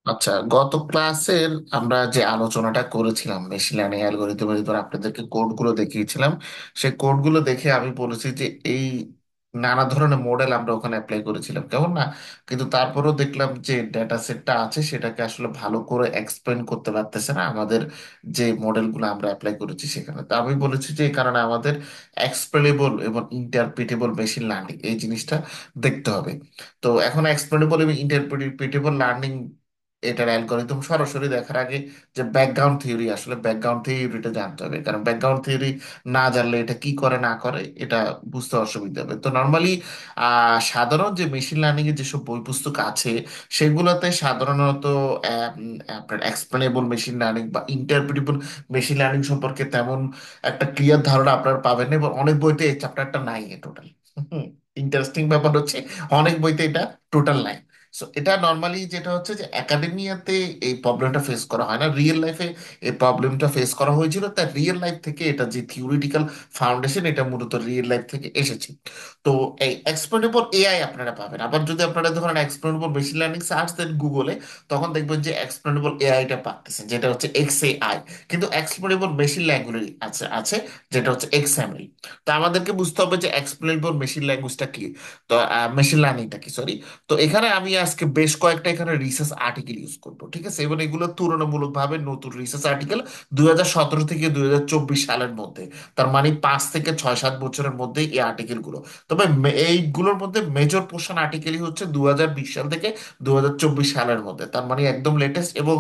আচ্ছা, গত ক্লাসের আমরা যে আলোচনাটা করেছিলাম মেশিন লার্নিং অ্যালগোরিদমের ভিতর আপনাদেরকে কোডগুলো দেখিয়েছিলাম। সেই কোডগুলো দেখে আমি বলেছি যে এই নানা ধরনের মডেল আমরা ওখানে অ্যাপ্লাই করেছিলাম, কেমন না? কিন্তু তারপরেও দেখলাম যে ডেটা সেটটা আছে সেটাকে আসলে ভালো করে এক্সপ্লেন করতে পারতেছে না আমাদের যে মডেলগুলো আমরা অ্যাপ্লাই করেছি সেখানে। তো আমি বলেছি যে এই কারণে আমাদের এক্সপ্লেনেবল এবং ইন্টারপ্রিটেবল মেশিন লার্নিং এই জিনিসটা দেখতে হবে। তো এখন এক্সপ্লেনেবল এবং ইন্টারপ্রিটেবল লার্নিং এটার অ্যালগোরিদম সরাসরি দেখার আগে যে ব্যাকগ্রাউন্ড থিওরি, আসলে ব্যাকগ্রাউন্ড থিওরিটা জানতে হবে, কারণ ব্যাকগ্রাউন্ড থিওরি না জানলে এটা কি করে না করে এটা বুঝতে অসুবিধা হবে। তো নর্মালি সাধারণ যে মেশিন লার্নিং এর যেসব বই পুস্তক আছে সেগুলোতে সাধারণত আপনার এক্সপ্লেনেবল মেশিন লার্নিং বা ইন্টারপ্রিটেবল মেশিন লার্নিং সম্পর্কে তেমন একটা ক্লিয়ার ধারণা আপনারা পাবেন না, এবং অনেক বইতে এই চ্যাপ্টারটা নাই টোটাল। ইন্টারেস্টিং ব্যাপার হচ্ছে অনেক বইতে এটা টোটাল নাই। সো এটা নর্মালি যেটা হচ্ছে যে একাডেমিয়াতে এই প্রবলেমটা ফেস করা হয় না, রিয়েল লাইফে এই প্রবলেমটা ফেস করা হয়েছিল, তাই রিয়েল লাইফ থেকে এটা যে থিওরিটিক্যাল ফাউন্ডেশন এটা মূলত রিয়েল লাইফ থেকে এসেছে। তো এই এক্সপ্লেনেবল এআই আপনারা পাবেন, আবার যদি আপনারা ধরেন এক্সপ্লেনেবল মেশিন লার্নিং সার্চ দেন গুগলে, তখন দেখবেন যে এক্সপ্লেনেবল এআইটা পাচ্ছেন যেটা হচ্ছে এক্সএআই। কিন্তু এক্সপ্লেনেবল মেশিন ল্যাঙ্গুয়েজ আছে আছে যেটা হচ্ছে এক্সএমএল। তো আমাদেরকে বুঝতে হবে যে এক্সপ্লেনেবল মেশিন ল্যাঙ্গুয়েজটা কি, তো মেশিন লার্নিংটা কি, সরি। তো এখানে আমি আজকে বেশ কয়েকটা এখানে রিসার্চ আর্টিকেল ইউজ করবো, ঠিক আছে? এবং এগুলো তুলনামূলকভাবে নতুন রিসার্চ আর্টিকেল, 2017 থেকে 2024 সালের মধ্যে। তার মানে 5 থেকে 6-7 বছরের মধ্যে এই আর্টিকেলগুলো। তবে এইগুলোর মধ্যে মেজর পোর্শন আর্টিকেলই হচ্ছে 2020 সাল থেকে 2024 সালের মধ্যে, তার মানে একদম লেটেস্ট। এবং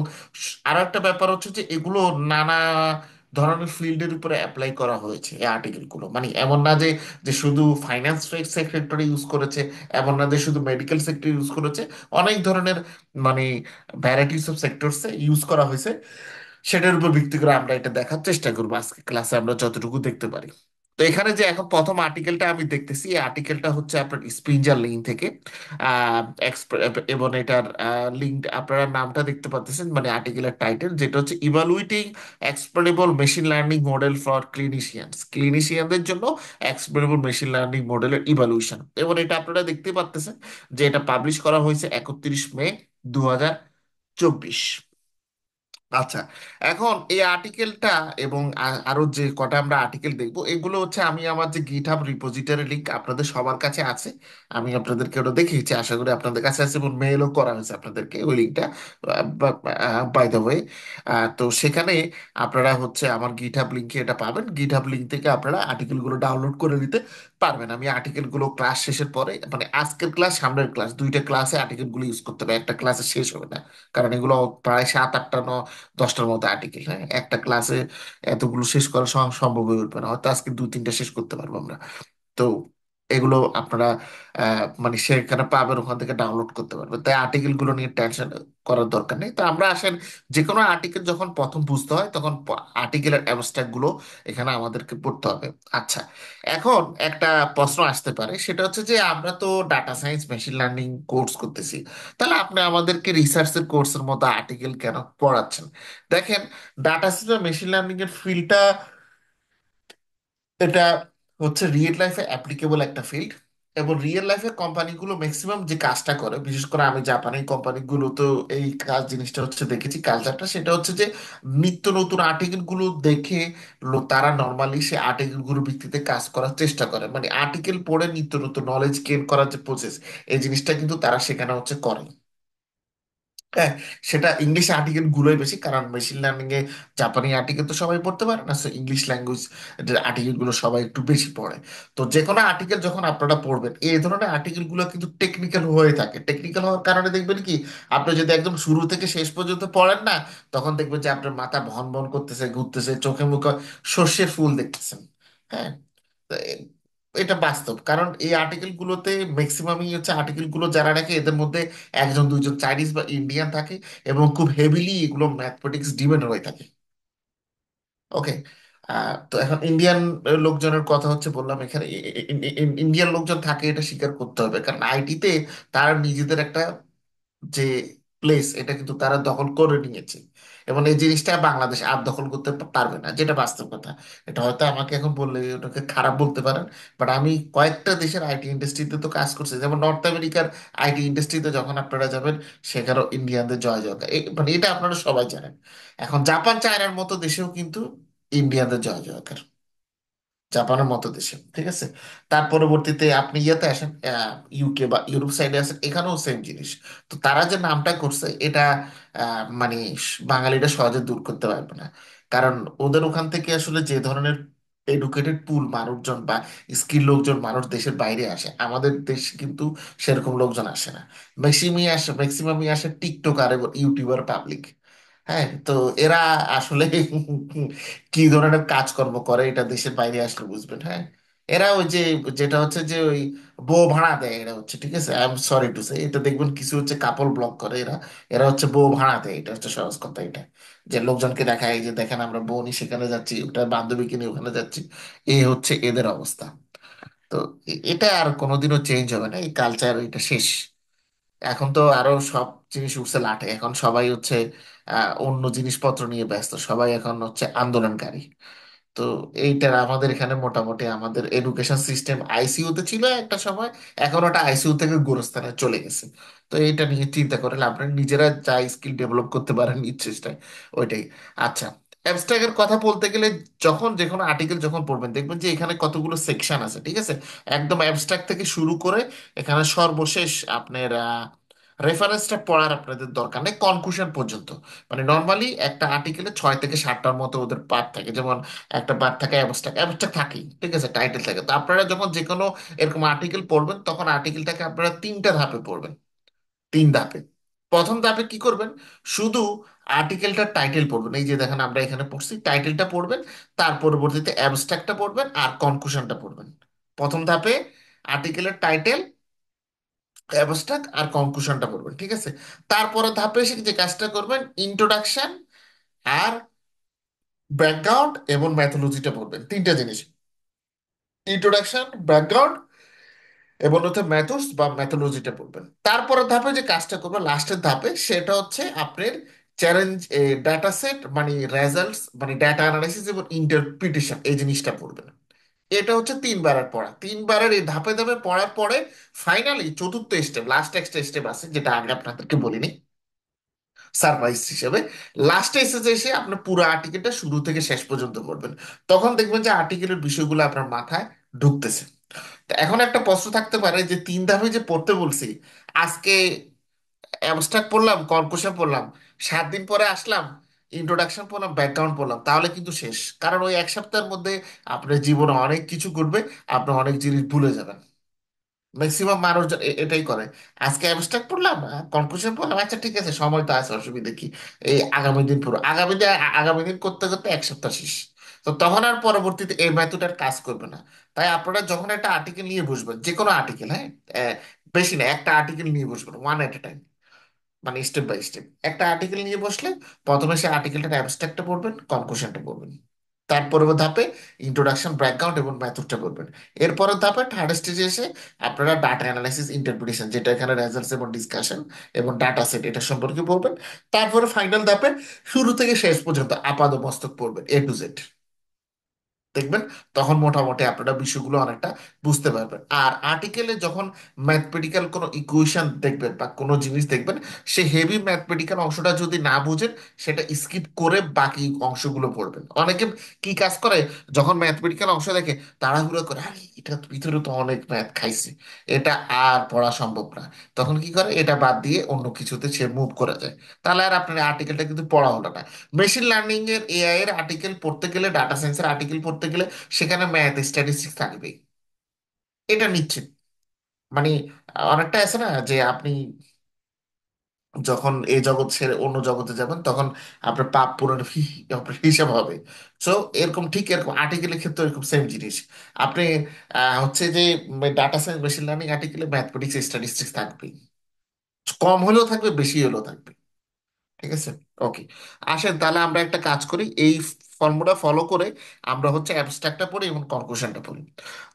আরো একটা ব্যাপার হচ্ছে যে এগুলো নানা ধরনের ফিল্ডের উপরে অ্যাপ্লাই করা হয়েছে এই আর্টিকেলগুলো, মানে এমন না যে যে শুধু ফাইন্যান্স সেক্টরে ইউজ করেছে, এমন না যে শুধু মেডিকেল সেক্টর ইউজ করেছে, অনেক ধরনের মানে ভ্যারাইটিস অফ সেক্টরসে ইউজ করা হয়েছে। সেটার উপর ভিত্তি করে আমরা এটা দেখার চেষ্টা করবো আজকে ক্লাসে, আমরা যতটুকু দেখতে পারি। তো এখানে যে এখন প্রথম আর্টিকেলটা আমি দেখতেছি, এই আর্টিকেলটা হচ্ছে আপনার স্প্রিঞ্জার লিঙ্ক থেকে। এবং এটার লিঙ্ক আপনারা নামটা দেখতে পাচ্ছেন, মানে আর্টিকেলের টাইটেল যেটা হচ্ছে evaluating explainable machine learning model for clinicians, ক্লিনিশিয়ানদের জন্য এক্সপ্লেনেবল মেশিন লার্নিং মডেলের ইভালুয়েশন। এবং এটা আপনারা দেখতে পাচ্ছেন যে এটা পাবলিশ করা হয়েছে 31 মে 2024। আচ্ছা, এখন এই আর্টিকেলটা এবং আরো যে কটা আমরা আর্টিকেল দেখবো এগুলো হচ্ছে আমি আমার যে গিটহাব রিপোজিটরি লিংক আপনাদের সবার কাছে আছে, আমি আপনাদেরকে ওটা দেখিয়েছি, আশা করি আপনাদের কাছে আছে, এবং মেলও করা হয়েছে আপনাদেরকে ওই লিঙ্কটা, বাই দ্য ওয়ে। তো সেখানে আপনারা হচ্ছে আমার গিটহাব লিঙ্কে এটা পাবেন, গিটহাব লিঙ্ক থেকে আপনারা আর্টিকেলগুলো ডাউনলোড করে নিতে পারবেন। আমি আর্টিকেলগুলো ক্লাস শেষের পরে, মানে আজকের ক্লাস সামনের ক্লাস দুইটা ক্লাসে আর্টিকেলগুলো ইউজ করতে হবে, একটা ক্লাসে শেষ হবে না, কারণ এগুলো প্রায় 7-8-10টার মতো আর্টিকেল। হ্যাঁ, একটা ক্লাসে এতগুলো শেষ করা সম্ভব হয়ে উঠবে না, হয়তো আজকে 2-3টা শেষ করতে পারবো আমরা। তো এগুলো আপনারা মানে সেখানে পাবেন, ওখান থেকে ডাউনলোড করতে পারবেন, তাই আর্টিকেল গুলো নিয়ে টেনশন করার দরকার নেই। তো আমরা আসেন, যে কোনো আর্টিকেল যখন প্রথম বুঝতে হয় তখন আর্টিকেলের অ্যাবস্ট্রাক্ট গুলো এখানে আমাদেরকে পড়তে হবে। আচ্ছা, এখন একটা প্রশ্ন আসতে পারে, সেটা হচ্ছে যে আমরা তো data science machine learning course করতেছি, তাহলে আপনি আমাদেরকে রিসার্চের কোর্সের মতো আর্টিকেল কেন পড়াচ্ছেন? দেখেন, ডাটা সায়েন্স মেশিন লার্নিং এর ফিল্ডটা, এটা হচ্ছে রিয়েল লাইফে অ্যাপ্লিকেবল একটা ফিল্ড। এবং রিয়েল লাইফে কোম্পানিগুলো ম্যাক্সিমাম যে কাজটা করে, বিশেষ করে আমি জাপানি কোম্পানিগুলো তো এই কাজ জিনিসটা হচ্ছে দেখেছি, কালচারটা সেটা হচ্ছে যে নিত্য নতুন আর্টিকেল গুলো দেখে তারা নর্মালি সে আর্টিকেল গুলোর ভিত্তিতে কাজ করার চেষ্টা করে, মানে আর্টিকেল পড়ে নিত্য নতুন নলেজ গেইন করার যে প্রসেস, এই জিনিসটা কিন্তু তারা সেখানে হচ্ছে করে। হ্যাঁ, সেটা ইংলিশ আর্টিকেল গুলোই বেশি, কারণ মেশিন লার্নিং এ জাপানি আর্টিকেল তো সবাই পড়তে পারে না, সো ইংলিশ ল্যাঙ্গুয়েজ আর্টিকেল গুলো সবাই একটু বেশি পড়ে। তো যে কোনো আর্টিকেল যখন আপনারা পড়বেন এই ধরনের আর্টিকেল গুলো কিন্তু টেকনিক্যাল হয়ে থাকে, টেকনিক্যাল হওয়ার কারণে দেখবেন কি, আপনি যদি একদম শুরু থেকে শেষ পর্যন্ত পড়েন না, তখন দেখবেন যে আপনার মাথা ভন ভন করতেছে, ঘুরতেছে, চোখে মুখে সর্ষের ফুল দেখতেছেন। হ্যাঁ, তো এটা বাস্তব, কারণ এই আর্টিকেল গুলোতে ম্যাক্সিমামই হচ্ছে আর্টিকেল গুলো যারা রাখে এদের মধ্যে একজন দুইজন চাইনিজ বা ইন্ডিয়ান থাকে, এবং খুব হেভিলি এগুলো ম্যাথমেটিক্স ডিপেন্ড হয়ে থাকে। ওকে, তো এখন ইন্ডিয়ান লোকজনের কথা হচ্ছে বললাম, এখানে ইন্ডিয়ান লোকজন থাকে এটা স্বীকার করতে হবে, কারণ আইটিতে তার নিজেদের একটা যে প্লেস এটা কিন্তু তারা দখল করে নিয়েছে, এবং এই জিনিসটা বাংলাদেশ আর দখল করতে পারবে না, যেটা বাস্তব কথা। এটা হয়তো আমাকে এখন বললে ওটাকে খারাপ বলতে পারেন, বাট আমি কয়েকটা দেশের আইটি ইন্ডাস্ট্রিতে তো কাজ করছি, যেমন নর্থ আমেরিকার আইটি ইন্ডাস্ট্রিতে যখন আপনারা যাবেন, সেখানেও ইন্ডিয়ানদের জয় জয়কার, মানে এটা আপনারা সবাই জানেন। এখন জাপান চায়নার মতো দেশেও কিন্তু ইন্ডিয়ানদের জয় জয়কার, জাপানের মতো দেশে, ঠিক আছে। তার পরবর্তীতে আপনি ইয়েতে আসেন, ইউকে বা ইউরোপ সাইডে আসেন, এখানেও সেম জিনিস। তো তারা যে নামটা করছে এটা মানে বাঙালিরা সহজে দূর করতে পারবে না, কারণ ওদের ওখান থেকে আসলে যে ধরনের এডুকেটেড পুল মানুষজন বা স্কিল লোকজন মানুষ দেশের বাইরে আসে, আমাদের দেশ কিন্তু সেরকম লোকজন আসে না। ম্যাক্সিমামই আসে টিকটকার এবং ইউটিউবার পাবলিক। হ্যাঁ, তো এরা আসলে কি ধরনের কাজকর্ম করে এটা দেশের বাইরে আসলে বুঝবেন। হ্যাঁ, এরা ওই যে যেটা হচ্ছে যে ওই বউ ভাড়া দেয়, এরা হচ্ছে, ঠিক আছে, I am sorry to say, এটা দেখবেন কিছু হচ্ছে কাপল ব্লগ করে এরা, এরা হচ্ছে বউ ভাড়া দেয়, এটা হচ্ছে সহজ কথা। এটা যে লোকজনকে দেখায় যে দেখেন আমরা বউ নিয়ে সেখানে যাচ্ছি, ওটা বান্ধবীকে নিয়ে ওখানে যাচ্ছি, এই হচ্ছে এদের অবস্থা। তো এটা আর কোনোদিনও চেঞ্জ হবে না, এই কালচার এটা শেষ। এখন তো আরো সব জিনিস উঠছে লাঠে, এখন সবাই হচ্ছে অন্য জিনিসপত্র নিয়ে ব্যস্ত, সবাই এখন হচ্ছে আন্দোলনকারী। তো এইটার আমাদের এখানে মোটামুটি আমাদের এডুকেশন সিস্টেম আইসিইউতে ছিল একটা সময়, এখন ওটা আইসিইউ থেকে গোরস্থানে চলে গেছে। তো এইটা নিয়ে চিন্তা করে লাভ নেই, নিজেরা যা স্কিল ডেভেলপ করতে পারেন নিজ চেষ্টায়, ওইটাই। আচ্ছা, অ্যাবস্ট্রাক্টের কথা বলতে গেলে, যখন যে কোনো আর্টিকেল যখন পড়বেন দেখবেন যে এখানে কতগুলো সেকশন আছে, ঠিক আছে। একদম অ্যাবস্ট্রাক্ট থেকে শুরু করে এখানে সর্বশেষ আপনার রেফারেন্সটা পড়ার আপনাদের দরকার নেই, কনক্লুশন পর্যন্ত। মানে নর্মালি একটা আর্টিকেলে 6 থেকে 7টার মতো ওদের পার্ট থাকে, যেমন একটা পার্ট থাকে অ্যাবস্ট্রাক্ট, অ্যাবস্ট্রাক্ট থাকেই, ঠিক আছে, টাইটেল থাকে। তো আপনারা যখন যে কোনো এরকম আর্টিকেল পড়বেন, তখন আর্টিকেলটাকে আপনারা 3টা ধাপে পড়বেন, 3 ধাপে। প্রথম ধাপে কি করবেন, শুধু আর্টিকেলটার টাইটেল পড়বেন, এই যে দেখেন আমরা এখানে পড়ছি, টাইটেলটা পড়বেন। তার পরবর্তীতে অ্যাবস্ট্রাক্টটা পড়বেন আর কনক্লুশনটা পড়বেন। প্রথম ধাপে আর্টিকেলের টাইটেল, অ্যাবস্ট্রাক্ট আর কনক্লুশনটা পড়বেন, ঠিক আছে। তারপরে ধাপে এসে যে কাজটা করবেন, ইন্ট্রোডাকশন আর ব্যাকগ্রাউন্ড এবং ম্যাথোলজিটা পড়বেন, 3টা জিনিস, ইন্ট্রোডাকশন, ব্যাকগ্রাউন্ড এবং হচ্ছে ম্যাথডস বা ম্যাথোলজিটা পড়বেন। তারপরের ধাপে যে কাজটা করবেন, লাস্টের ধাপে, সেটা হচ্ছে আপনার চ্যালেঞ্জ, ডাটা সেট মানে রেজাল্টস মানে ডাটা অ্যানালাইসিস এবং ইন্টারপ্রিটেশন, এই জিনিসটা পড়বেন। এটা হচ্ছে 3বারের পড়া, 3বারের এই ধাপে ধাপে পড়ার পরে ফাইনালি চতুর্থ স্টেপ, লাস্ট একটা স্টেপ আছে যেটা আগে আপনাদেরকে বলিনি সারপ্রাইজ হিসেবে, লাস্টে এসে এসে আপনার পুরো আর্টিকেলটা শুরু থেকে শেষ পর্যন্ত পড়বেন। তখন দেখবেন যে আর্টিকেলের বিষয়গুলো আপনার মাথায় ঢুকতেছে। তো এখন একটা প্রশ্ন থাকতে পারে যে 3 ধাপে যে পড়তে বলছি, আজকে অ্যাবস্ট্রাক্ট পড়লাম, কনক্লুশন পড়লাম, 7 দিন পরে আসলাম, ইন্ট্রোডাকশন পড়লাম, ব্যাকগ্রাউন্ড পড়লাম, তাহলে কিন্তু শেষ। কারণ ওই 1 সপ্তাহের মধ্যে আপনার জীবনে অনেক কিছু ঘটবে, আপনি অনেক জিনিস ভুলে যাবেন। ম্যাক্সিমাম মানুষ এটাই করে, আজকে অ্যাবস্ট্রাক্ট পড়লাম, কনক্লুশন পড়লাম, আচ্ছা ঠিক আছে সময় তো আছে, অসুবিধা কি, এই আগামী দিন পুরো, আগামী দিন করতে করতে 1 সপ্তাহ শেষ। তো তখন আর পরবর্তীতে এই মেথড আর কাজ করবে না। তাই আপনারা যখন একটা আর্টিকেল নিয়ে বসবেন, যে কোনো আর্টিকেল, হ্যাঁ, আহ, বেশি না, একটা আর্টিকেল নিয়ে বসবেন, ওয়ান এট এ টাইম, মানে স্টেপ বাই স্টেপ একটা আর্টিকেল নিয়ে বসলে প্রথমে সেই আর্টিকেলটার অ্যাবস্ট্রাক্টটা পড়বেন, কনক্লুশনটা পড়বেন। তারপরে ধাপে ইন্ট্রোডাকশন, ব্যাকগ্রাউন্ড এবং মেথডটা পড়বেন। এরপরের ধাপে থার্ড স্টেজে এসে আপনারা ডাটা অ্যানালাইসিস, ইন্টারপ্রিটেশন, যেটা এখানে রেজাল্টস এবং ডিসকাশন এবং ডাটা সেট, এটা সম্পর্কে পড়বেন। তারপরে ফাইনাল ধাপে শুরু থেকে শেষ পর্যন্ত আপাদমস্তক পড়বেন, A to Z, দেখবেন। তখন মোটামুটি আপনারা বিষয়গুলো অনেকটা বুঝতে পারবেন। আর আর্টিকেলে যখন ম্যাথমেটিক্যাল কোনো ইকুয়েশন দেখবেন বা কোনো জিনিস দেখবেন, সে হেভি ম্যাথমেটিক্যাল অংশটা যদি না বুঝেন, সেটা স্কিপ করে বাকি অংশগুলো পড়বেন। অনেকে কি কাজ করে, যখন ম্যাথমেটিক্যাল অংশ দেখে তাড়াহুড়ো করে, আরে এটা তো ভিতরে তো অনেক ম্যাথ খাইছে, এটা আর পড়া সম্ভব না, তখন কি করে এটা বাদ দিয়ে অন্য কিছুতে সে মুভ করে যায়। তাহলে আর আপনার আর্টিকেলটা কিন্তু পড়া হলো না। মেশিন লার্নিং এর, এআই এর আর্টিকেল পড়তে গেলে, ডাটা সায়েন্সের আর্টিকেল পড়তে গেলে সেখানে ম্যাথ স্ট্যাটিস্টিক্স থাকবেই, এটা নিশ্চিত। মানে অনেকটা আছে না যে আপনি যখন এই জগৎ ছেড়ে অন্য জগতে যাবেন, তখন আপনার পাপ পুরনের আপনার হিসাব হবে। সো এরকম, ঠিক এরকম আর্টিকেলের ক্ষেত্রে এরকম সেম জিনিস। আপনি হচ্ছে যে ডাটা সায়েন্স, মেশিন লার্নিং আর্টিকেলে ম্যাথমেটিক্স স্ট্যাটিস্টিক্স থাকবে, কম হলেও থাকবে, বেশি হলেও থাকবে। ঠিক আছে। ওকে, আসেন তাহলে আমরা একটা কাজ করি, এই ফর্মুলা ফলো করে আমরা হচ্ছে অ্যাবস্ট্রাক্টটা পড়ি এবং কনক্লুশনটা পড়ি।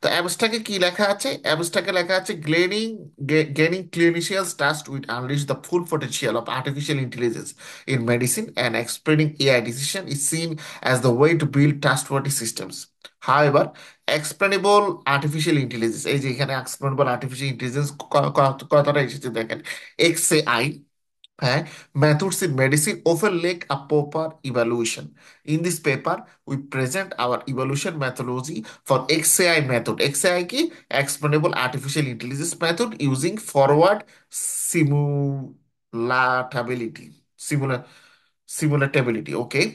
তো অ্যাবস্ট্রাক্টে কি লেখা আছে? অ্যাবস্ট্রাক্টে লেখা আছে gaining clinicians trust will unleash the full potential of artificial intelligence in medicine, and explaining AI decision is seen as the way to build trustworthy systems. However, explainable artificial intelligence, এই যে এখানে explainable artificial intelligence কথাটা এসেছে দেখেন, XAI, methods in medicine often lack a proper evaluation. In this paper, we present our evaluation methodology for XAI method. XAI ki explainable artificial intelligence method using forward simulatability. Simulatability. Okay.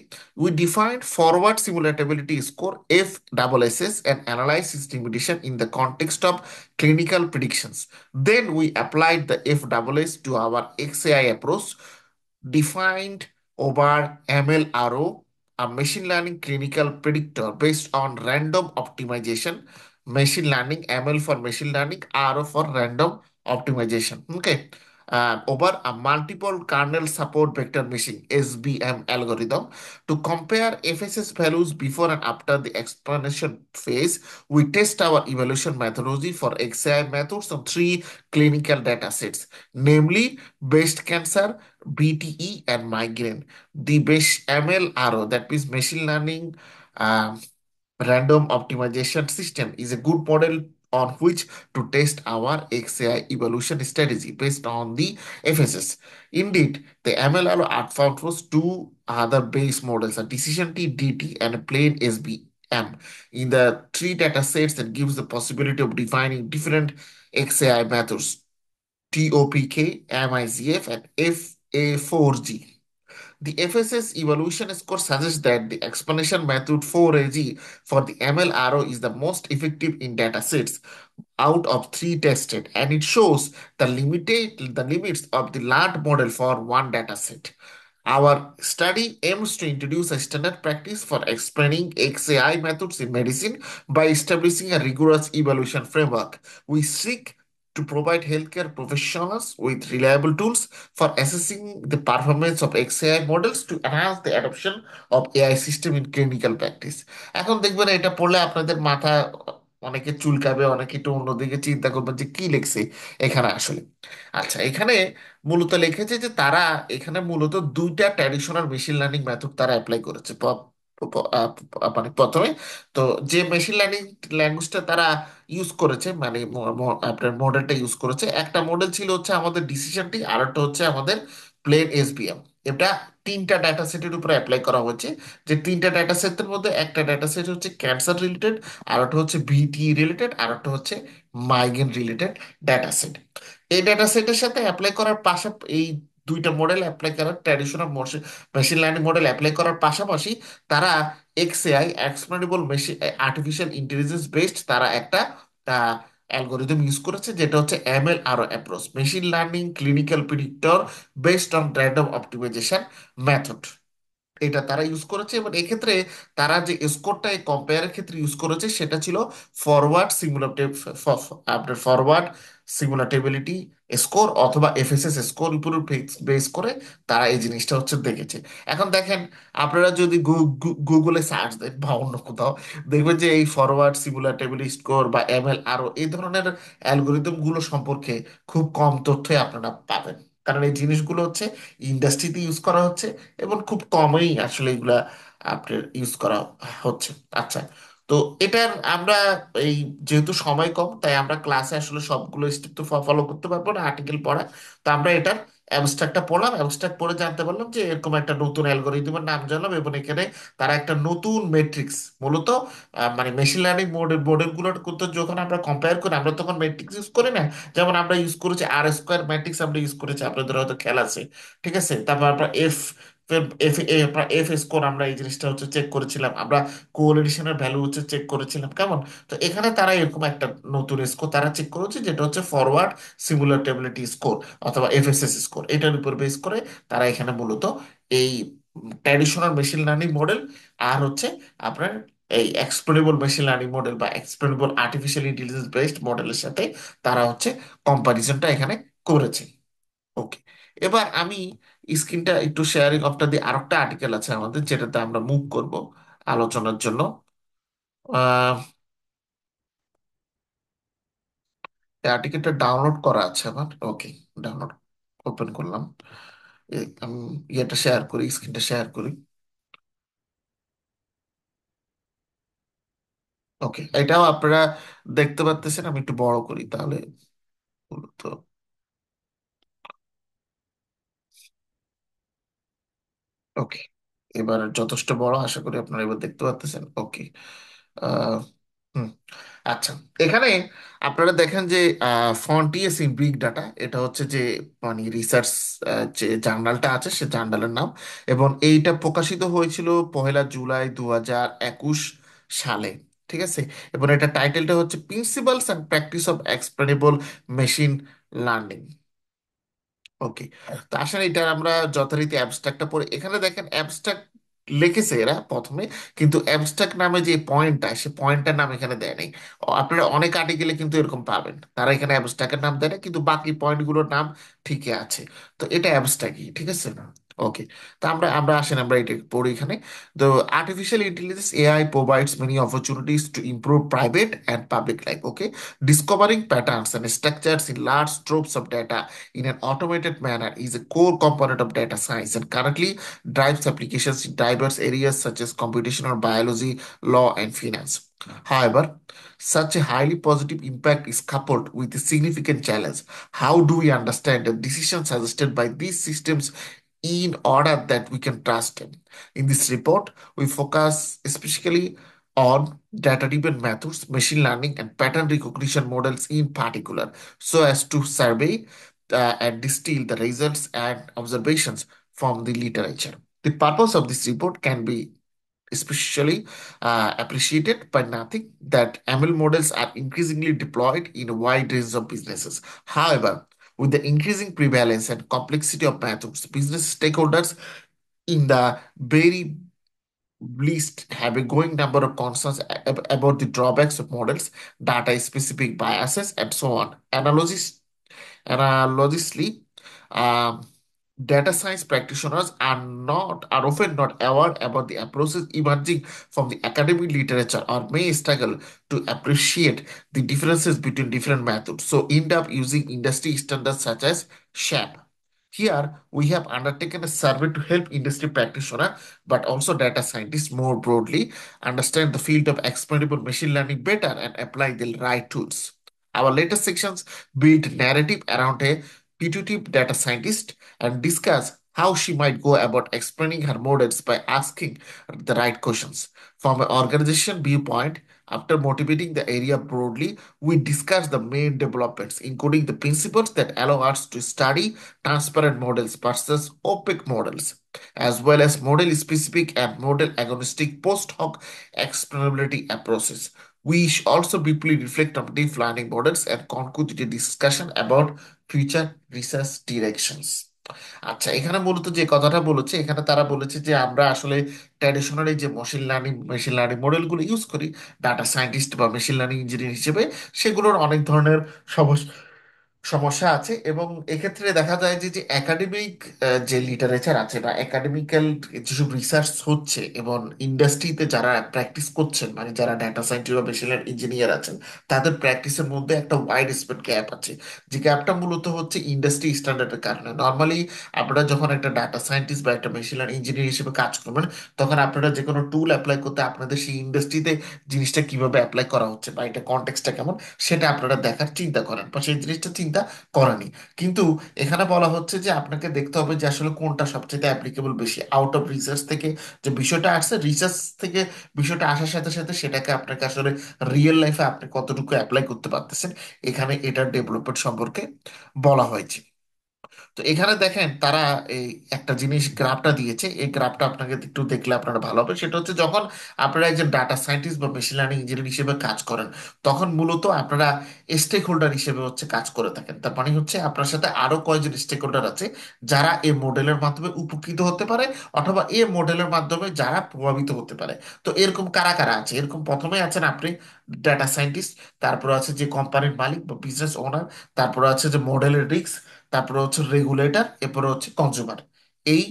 We defined forward simulatability score FSS and analyze its limitation in the context of clinical predictions. Then we applied the FSS to our XAI approach, defined over MLRO, a machine learning clinical predictor based on random optimization. Machine learning, ML for machine learning, RO for random optimization. Okay. Over a multiple kernel support vector machine SBM algorithm to compare FSS values before and after the explanation phase. We test our evaluation methodology for XAI methods on three clinical data sets, namely breast cancer, BTE, and migraine. The base MLRO, that means machine learning um, random optimization system, is a good model on which to test our XAI evolution strategy based on the FSS. Indeed, the MLRO outperforms two other base models, a decision T DT and a plain SBM, in the three data sets that gives the possibility of defining different XAI methods: TOPK, MIZF, and FA4G. The FSS evolution score suggests that the explanation method 4AG for the MLRO is the most effective in datasets out of three tested, and it shows the limits of the large model for one dataset. Our study aims to introduce a standard practice for explaining XAI methods in medicine by establishing a rigorous evaluation framework. We seek to provide healthcare professionals with reliable tools for assessing the performance of XAI models to enhance the adoption of AI system in clinical practice. এখন দেখবেন এটা পড়লে আপনাদের মাথা অনেকে চুলকাবে, অনেকে একটু অন্যদিকে চিন্তা করবেন যে কি লিখছে এখানে আসলে। আচ্ছা, এখানে মূলত লিখেছে যে তারা এখানে মূলত দুইটা ট্র্যাডিশনাল মেশিন লার্নিং মেথড তারা অ্যাপ্লাই করেছে। মানে প্রথমে তো যে মেশিন লার্নিং ল্যাঙ্গুয়েজটা তারা ইউজ করেছে, মানে আপনার মডেলটা ইউজ করেছে, একটা মডেল ছিল হচ্ছে আমাদের ডিসিশনটি, আর একটা হচ্ছে আমাদের প্লেন এসবিএম। এটা তিনটা ডাটা সেটের উপরে অ্যাপ্লাই করা হয়েছে। যে তিনটা ডাটা সেটের মধ্যে একটা ডাটা সেট হচ্ছে ক্যান্সার রিলেটেড, আর একটা হচ্ছে বিটি রিলেটেড, আর একটা হচ্ছে মাইগ্রেন রিলেটেড ডাটা সেট। এই ডাটা সেটের সাথে অ্যাপ্লাই করার পাশাপাশি এই দুইটা মডেল অ্যাপ্লাই করার traditional machine learning model apply করার পাশাপাশি তারা XAI, explainable machine artificial intelligence based তারা একটা অ্যালগোরিদম ইউজ করেছে, যেটা হচ্ছে এমএল আরও approach, machine learning clinical predictor based on random optimization method. এটা তারা ইউজ করেছে এবং এক্ষেত্রে তারা যে স্কোরটা কম্পেয়ারের ক্ষেত্রে ইউজ করেছে সেটা ছিল ফরওয়ার্ড সিমুলেটিভ, আপনার ফরওয়ার্ড সিমুলেটেবিলিটি স্কোর অথবা এফএসএস স্কোর উপর বেস করে তারা এই জিনিসটা হচ্ছে দেখেছে। এখন দেখেন, আপনারা যদি গুগলে সার্চ দেন বা অন্য কোথাও, দেখবেন যে এই ফরওয়ার্ড সিমুলেটেবিলিটি স্কোর বা এমএল আরও এই ধরনের অ্যালগোরিদম গুলো সম্পর্কে খুব কম তথ্যই আপনারা পাবেন, কারণ এই জিনিসগুলো হচ্ছে ইন্ডাস্ট্রিতে ইউজ করা হচ্ছে এবং খুব কমই আসলে এগুলা আপনার ইউজ করা হচ্ছে। আচ্ছা, তো এটার আমরা এই যেহেতু সময় কম, তাই আমরা ক্লাসে আসলে সবগুলো স্টেপ তো ফলো করতে পারবো না, আর্টিকেল পড়া। তো আমরা এটার অ্যাবস্ট্রাক্টটা পড়লাম, অ্যাবস্ট্রাক্ট পড়ে জানতে পারলাম যে এরকম একটা নতুন অ্যালগোরিদমের নাম জানলাম, এবং এখানে তারা একটা নতুন মেট্রিক্স মূলত মানে মেশিন লার্নিং মডেলগুলোর করতে যখন আমরা কম্পেয়ার করি, আমরা তখন মেট্রিক্স ইউজ করি না। যেমন আমরা ইউজ করেছি আর স্কোয়ার ম্যাট্রিক্স, আমরা ইউজ করেছি, আপনাদের হয়তো খেয়াল আছে। ঠিক আছে, তারপর আমরা এফ এফ এফ স্কোর আমরা এই জিনিসটা হচ্ছে চেক করেছিলাম, আমরা কোরিলেশনের ভ্যালু হচ্ছে চেক করেছিলাম কেমন। তো এখানে তারা এরকম একটা নতুন স্কোর তারা চেক করেছে, যেটা হচ্ছে ফরওয়ার্ড সিমুলেটেবিলিটি স্কোর অথবা এফএসএস স্কোর। এটার উপর বেস করে তারা এখানে মূলত এই ট্র্যাডিশনাল মেশিন লার্নিং মডেল আর হচ্ছে আপনার এই এক্সপ্লেনেবল মেশিন লার্নিং মডেল বা এক্সপ্লেনেবল আর্টিফিশিয়াল ইন্টেলিজেন্স বেসড মডেলের সাথে তারা হচ্ছে কম্পারিজনটা এখানে করেছে। ওকে, এবার আমি স্ক্রিনটা একটু শেয়ারিং অফটা দিয়ে আরেকটা আর্টিকেল আছে আমাদের, যেটাতে আমরা মুভ করব আলোচনার জন্য। আহ এই আর্টিকেলটা ডাউনলোড করা আছে আমার। ওকে, ডাউনলোড ওপেন করলাম। আমি ইয়েটা শেয়ার করি, স্ক্রিনটা শেয়ার করি। ওকে, এটাও আপনারা দেখতে পাচ্ছেন। আমি একটু বড় করি তাহলে। তো ওকে, এবার যথেষ্ট বড়, আশা করি আপনারা এবার দেখতে পাচ্ছেন। ওকে। আহ হুম, আচ্ছা। এখানে আপনারা দেখেন যে ফন্টিএস ইন বিগ ডাটা, এটা হচ্ছে যে মানে রিসার্চ যে জার্নালটা আছে সে জার্নালের নাম। এবং এইটা প্রকাশিত হয়েছিল 1 জুলাই 2021 সালে। ঠিক আছে। এবং এটা টাইটেলটা হচ্ছে principles and practice of explainable machine learning. Okay. তো আসলে এটা আমরা যথারীতি অ্যাবস্ট্রাক্টটা পড়ে, এখানে দেখেন অ্যাবস্ট্রাক্ট লিখেছে এরা প্রথমে, কিন্তু অ্যাবস্ট্রাক্ট নামে যে পয়েন্টটা, সে পয়েন্টটার নাম এখানে দেয় নাই। আপনারা অনেক আর্টিকেলে কিন্তু এরকম পাবেন, তারা এখানে অ্যাবস্ট্রাক্টের নাম দেয় না, কিন্তু বাকি পয়েন্টগুলোর নাম ঠিকই আছে। তো এটা অ্যাবস্ট্রাক্টই, ঠিক আছে। ওকে। তো আমরা আমরা আসেন আমরা এটা পড়ি এখানে। তো artificial intelligence AI provides many opportunities to improve private and public life. Okay, discovering patterns and structures in large trove of data in an automated manner is a core component of data science and currently drives applications in diverse areas such as computational biology, law, and finance. However, such a highly positive impact is coupled with a significant challenge. How do we understand the decisions suggested by these systems in order that we can trust them? In this report, we focus especially on data-driven methods, machine learning, and pattern recognition models in particular, so as to survey and distill the results and observations from the literature. The purpose of this report can be especially appreciated by nothing that ML models are increasingly deployed in a wide range of businesses. However, with the increasing prevalence and complexity of methods, business stakeholders in the very least have a growing number of concerns about the drawbacks of models, data specific biases, and so on. Analogously, um, data science practitioners are often not aware about the approaches emerging from the academic literature or may struggle to appreciate the differences between different methods, so end up using industry standards such as SHAP. Here, we have undertaken a survey to help industry practitioners, but also data scientists more broadly, understand the field of exploitable machine learning better and apply the right tools. Our latest sections build narrative around a putative data scientist and discuss how she might go about explaining her models by asking the right questions. From an organization viewpoint, after motivating the area broadly, we discuss the main developments, including the principles that allow us to study transparent models versus opaque models, as well as model specific and model agnostic post hoc explainability approaches. We also briefly reflect on deep learning models and conclude a discussion about future research directions. আচ্ছা, এখানে মূলত যে কথাটা বলেছে, এখানে তারা বলেছে যে আমরা আসলে ট্র্যাডিশনালি যে মেশিন লার্নিং মডেলগুলো ইউজ করি ডাটা সায়েন্টিস্ট বা মেশিন লার্নিং ইঞ্জিনিয়ার হিসেবে, সেগুলোর অনেক ধরনের সমস্যা সমস্যা আছে। এবং এক্ষেত্রে দেখা যায় যে যে একাডেমিক যে লিটারেচার আছে বা একাডেমিক্যাল যেসব রিসার্চ হচ্ছে এবং ইন্ডাস্ট্রিতে যারা প্র্যাকটিস করছেন, মানে যারা ডাটা সায়েন্টিস্ট বা মেশিন ইঞ্জিনিয়ার আছেন, তাদের প্র্যাকটিসের মধ্যে একটা ওয়াইড স্পেড গ্যাপ আছে। যে গ্যাপটা মূলত হচ্ছে ইন্ডাস্ট্রি স্ট্যান্ডার্ডের কারণে। নর্মালি আপনারা যখন একটা ডাটা সায়েন্টিস্ট বা একটা মেশিন লার্নিং ইঞ্জিনিয়ার হিসেবে কাজ করবেন, তখন আপনারা যে কোনো টুল অ্যাপ্লাই করতে আপনাদের সেই ইন্ডাস্ট্রিতে জিনিসটা কিভাবে অ্যাপ্লাই করা হচ্ছে বা এটা কনটেক্সটটা কেমন, সেটা আপনারা দেখার চিন্তা করেন বা সেই জিনিসটা চিন্তা করেনি। কিন্তু এখানে বলা হচ্ছে যে আপনাকে দেখতে হবে যে আসলে কোনটা সবচেয়ে অ্যাপ্লিকেবল বেশি আউট অফ রিসার্চ থেকে। যে বিষয়টা আসছে রিসার্চ থেকে, বিষয়টা আসার সাথে সাথে সেটাকে আপনাকে আসলে রিয়েল লাইফে আপনি কতটুকু অ্যাপ্লাই করতে পারতেছেন, এখানে এটার ডেভেলপমেন্ট সম্পর্কে বলা হয়েছে। তো এখানে দেখেন তারা এই একটা জিনিস গ্রাফটা দিয়েছে, এই গ্রাফটা আপনাকে একটু দেখলে আপনারা ভালো হবে। সেটা হচ্ছে যখন আপনারা একজন ডাটা সায়েন্টিস্ট বা মেশিন লার্নিং ইঞ্জিনিয়ার হিসেবে কাজ করেন, তখন মূলত আপনারা স্টেক হোল্ডার হিসেবে হচ্ছে কাজ করে থাকেন। তার মানে হচ্ছে আপনার সাথে আরো কয়েকজন স্টেক হোল্ডার আছে যারা এই মডেলের মাধ্যমে উপকৃত হতে পারে, অথবা এই মডেলের মাধ্যমে যারা প্রভাবিত হতে পারে। তো এরকম কারা কারা আছে? এরকম প্রথমে আছেন আপনি ডাটা সায়েন্টিস্ট, তারপর আছে যে কোম্পানির মালিক বা বিজনেস ওনার, তারপর আছে যে মডেলের রিস্ক, তারপরে হচ্ছে রেগুলেটর, এরপরে হচ্ছে কনজিউমার। এই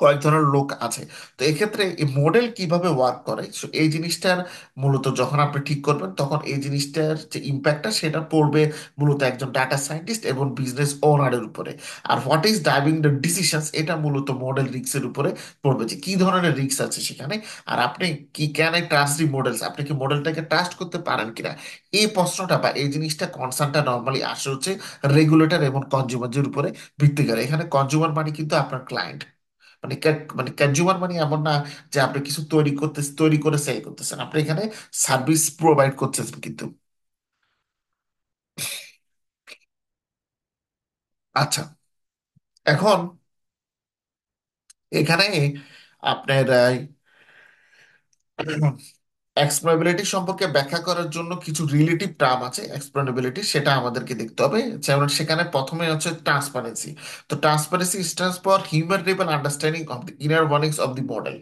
কয়েক ধরনের লোক আছে। তো এক্ষেত্রে এই মডেল কিভাবে ওয়ার্ক করে, so এই জিনিসটার মূলত যখন আপনি ঠিক করবেন তখন এই জিনিসটার যে ইম্প্যাক্টটা সেটা পড়বে মূলত একজন ডাটা সায়েন্টিস্ট এবং বিজনেস ওনারের উপরে। আর what is driving the decisions, এটা মূলত মডেল রিক্সের উপরে পড়বে, যে কি ধরনের রিক্স আছে সেখানে। আর আপনি কি can I trust the models, আপনি কি মডেলটাকে ট্রাস্ট করতে পারেন কিনা। এই প্রশ্নটা বা এই জিনিসটা কনসার্নটা নর্মালি আসে হচ্ছে রেগুলেটর এবং কনজিউমারদের উপরে ভিত্তি করে। এখানে কনজিউমার মানে কিন্তু আপনার ক্লায়েন্ট, মানে মানে কনজিউমার মানে এমন না যে আপনি কিছু তৈরি করে সেল করতেছেন, আপনি এখানে সার্ভিস প্রোভাইড করতেছেন কিন্তু। আচ্ছা, এখন এখানে আপনার এক্সপ্লয়েবিলিটি সম্পর্কে ব্যাখ্যা করার জন্য কিছু রিলেটিভ টার্ম আছে এক্সপ্লয়েবিলিটি, সেটা আমাদেরকে দেখতে হবে। যেমন সেখানে প্রথমে হচ্ছে ট্রান্সপারেন্সি। তো transparency stands for human level understanding of the inner workings of D model.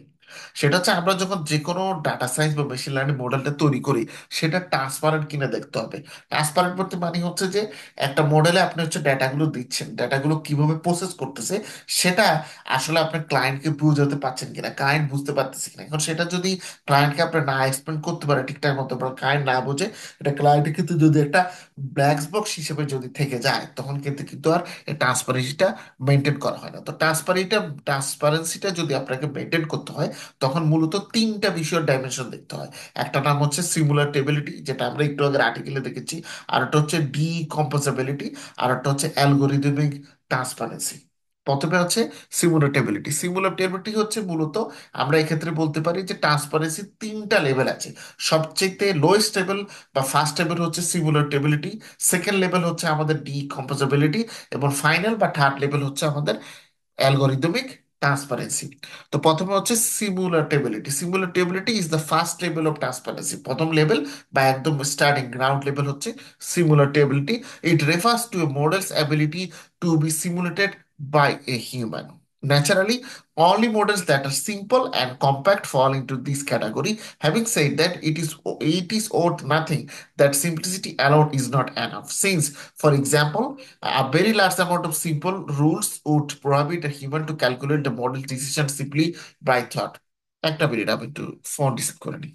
সেটা হচ্ছে আমরা যখন যে কোনো ডাটা সায়েন্স বা মেশিন লার্নিং মডেলটা তৈরি করি, সেটা ট্রান্সপারেন্ট কিনা দেখতে হবে। ট্রান্সপারেন্ট বলতে মানে হচ্ছে যে একটা মডেলে আপনি হচ্ছে ডেটাগুলো দিচ্ছেন, ডেটাগুলো কিভাবে প্রসেস করতেছে সেটা আসলে আপনার ক্লায়েন্টকে বোঝাতে পারছেন কিনা, ক্লায়েন্ট বুঝতে পারতেছে কিনা। এখন সেটা যদি ক্লায়েন্টকে আপনি না এক্সপ্লেন করতে পারে ঠিকঠাক মতো, বা ক্লায়েন্ট না বোঝে, এটা ক্লায়েন্টের কিন্তু যদি একটা ব্ল্যাক বক্স হিসেবে যদি থেকে যায়, তখন কিন্তু কিন্তু আর এই ট্রান্সপারেন্সিটা মেনটেন করা হয় না। তো ট্রান্সপারেন্সিটা যদি আপনাকে মেনটেন করতে হয়, তখন মূলত তিনটা বিষয়ের ডাইমেনশন দেখতে হয়। একটা নাম হচ্ছে সিমুলেটেবিলিটি, যেটা আমরা একটু আগের আর্টিকেলে দেখেছি। আর একটা হচ্ছে ডিকম্পোজেবিলিটি, আর একটা হচ্ছে অ্যালগোরিদমিক ট্রান্সপারেন্সি। প্রথমে হচ্ছে সিমুলেটেবিলিটি। সিমুলেটেবিলিটি হচ্ছে মূলত আমরা এক্ষেত্রে বলতে পারি যে ট্রান্সপারেন্সি তিনটা লেভেল আছে। সবচেয়ে লোয়েস্ট লেভেল বা ফার্স্ট লেভেল হচ্ছে সিমুলেটেবিলিটি, সেকেন্ড লেভেল হচ্ছে আমাদের ডিকম্পোজেবিলিটি, এবং ফাইনাল বা থার্ড লেভেল হচ্ছে আমাদের অ্যালগরিদমিক ট্রান্সপারেন্সি। তো প্রথমে হচ্ছে simulatability. Simulatability is the first level of transparency. প্রথম লেভেল বা একদম স্টার্টিং গ্রাউন্ড লেভেল হচ্ছে simulatability. It refers to a model's ability to be simulated by a human. Naturally, only models that are simple and compact fall into this category. Having said that, it is worth nothing that simplicity alone is not enough. Since, for example, a very large amount of simple rules would prohibit a human to calculate the model decision simply by thought. একটা minute, আমি একটু phone receive করে নিই।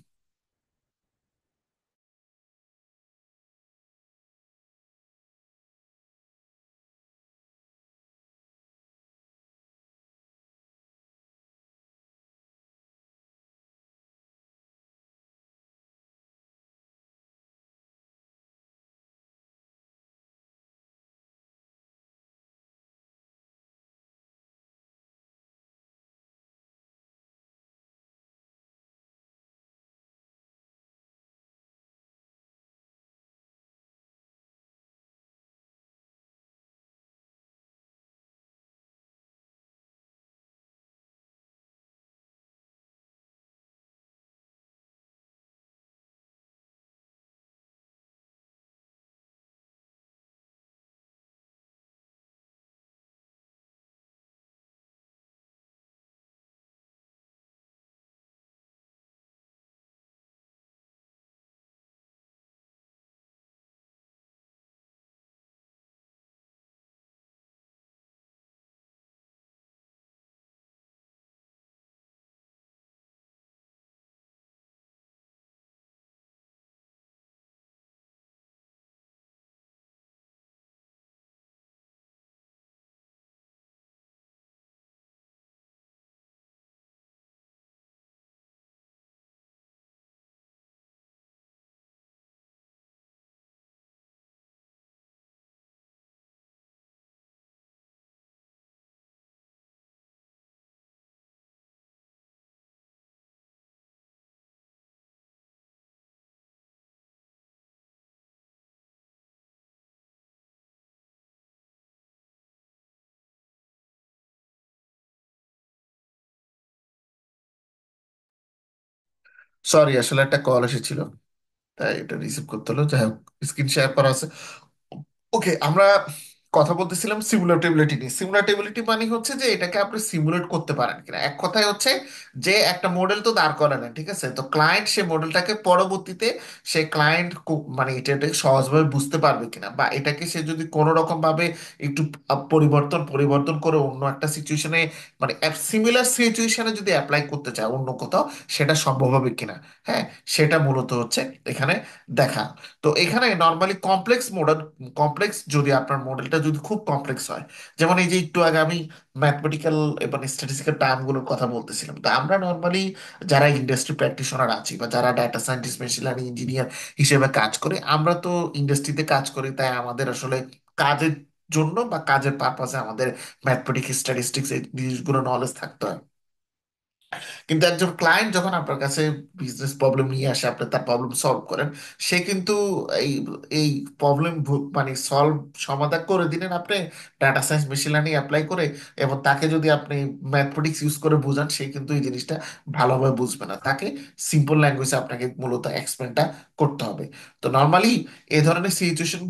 Sorry, আসলে একটা call এসেছিল, তাই এটা রিসিভ করতে হলো। যাই হোক, স্ক্রিন শেয়ার করা আছে। ওকে, আমরা কথা বলতেছিলাম সিমুলেটেবিলিটি নিয়ে। সিমুলেটেবিলিটি মানে হচ্ছে যে এটাকে আপনি সিমুলেট করতে পারেন কিনা। এক কথায় হচ্ছে যে একটা মডেল তো দাঁড় করালেন, ঠিক আছে, তো ক্লায়েন্ট সে মডেলটাকে পরবর্তীতে সে ক্লায়েন্ট মানে এটাকে সহজভাবে বুঝতে পারবে কিনা, বা এটাকে সে যদি কোনো রকম ভাবে একটু পরিবর্তন পরিবর্তন করে অন্য একটা সিচুয়েশনে, মানে সিমিলার সিচুয়েশনে যদি অ্যাপ্লাই করতে চায় অন্য কোথাও, সেটা সম্ভব হবে কিনা। হ্যাঁ, সেটা মূলত হচ্ছে এখানে দেখা। তো এখানে নর্মালি কমপ্লেক্স মডেল, কমপ্লেক্স যদি আপনার মডেলটা যদি খুব কমপ্লেক্স হয়, যেমন এই যে একটু আগে আমি ম্যাথমেটিক্যাল এবং স্ট্যাটিস্টিক্যাল টার্মগুলোর কথা বলতেছিলাম, তো আমরা নর্মালি যারা ইন্ডাস্ট্রি প্র্যাকটিশনার আছি বা যারা data scientist machine learning engineer হিসেবে কাজ করি, আমরা তো ইন্ডাস্ট্রিতে কাজ করি, তাই আমাদের আসলে কাজের জন্য বা কাজের পারপাসে আমাদের ম্যাথমেটিক্স স্ট্যাটিস্টিক্স এই জিনিসগুলো নলেজ থাকতে হয়। কিন্তু একজন ক্লায়েন্ট যখন আপনার কাছে বিজনেস প্রবলেম নিয়ে আসে, আপনি তার প্রবলেম সলভ করেন, সে কিন্তু এই এই প্রবলেম মানে সমাধান করে দিলেন আপনি data science machine learning apply করে, এবং তাকে যদি আপনি ম্যাথমেটিক্স ইউজ করে বোঝান, সে কিন্তু এই জিনিসটা ভালোভাবে বুঝবে না। তাকে সিম্পল ল্যাঙ্গুয়েজে আপনাকে মূলত এক্সপ্লেনটা করতে হবে। তো নর্মালি এই ধরনের সিচুয়েশন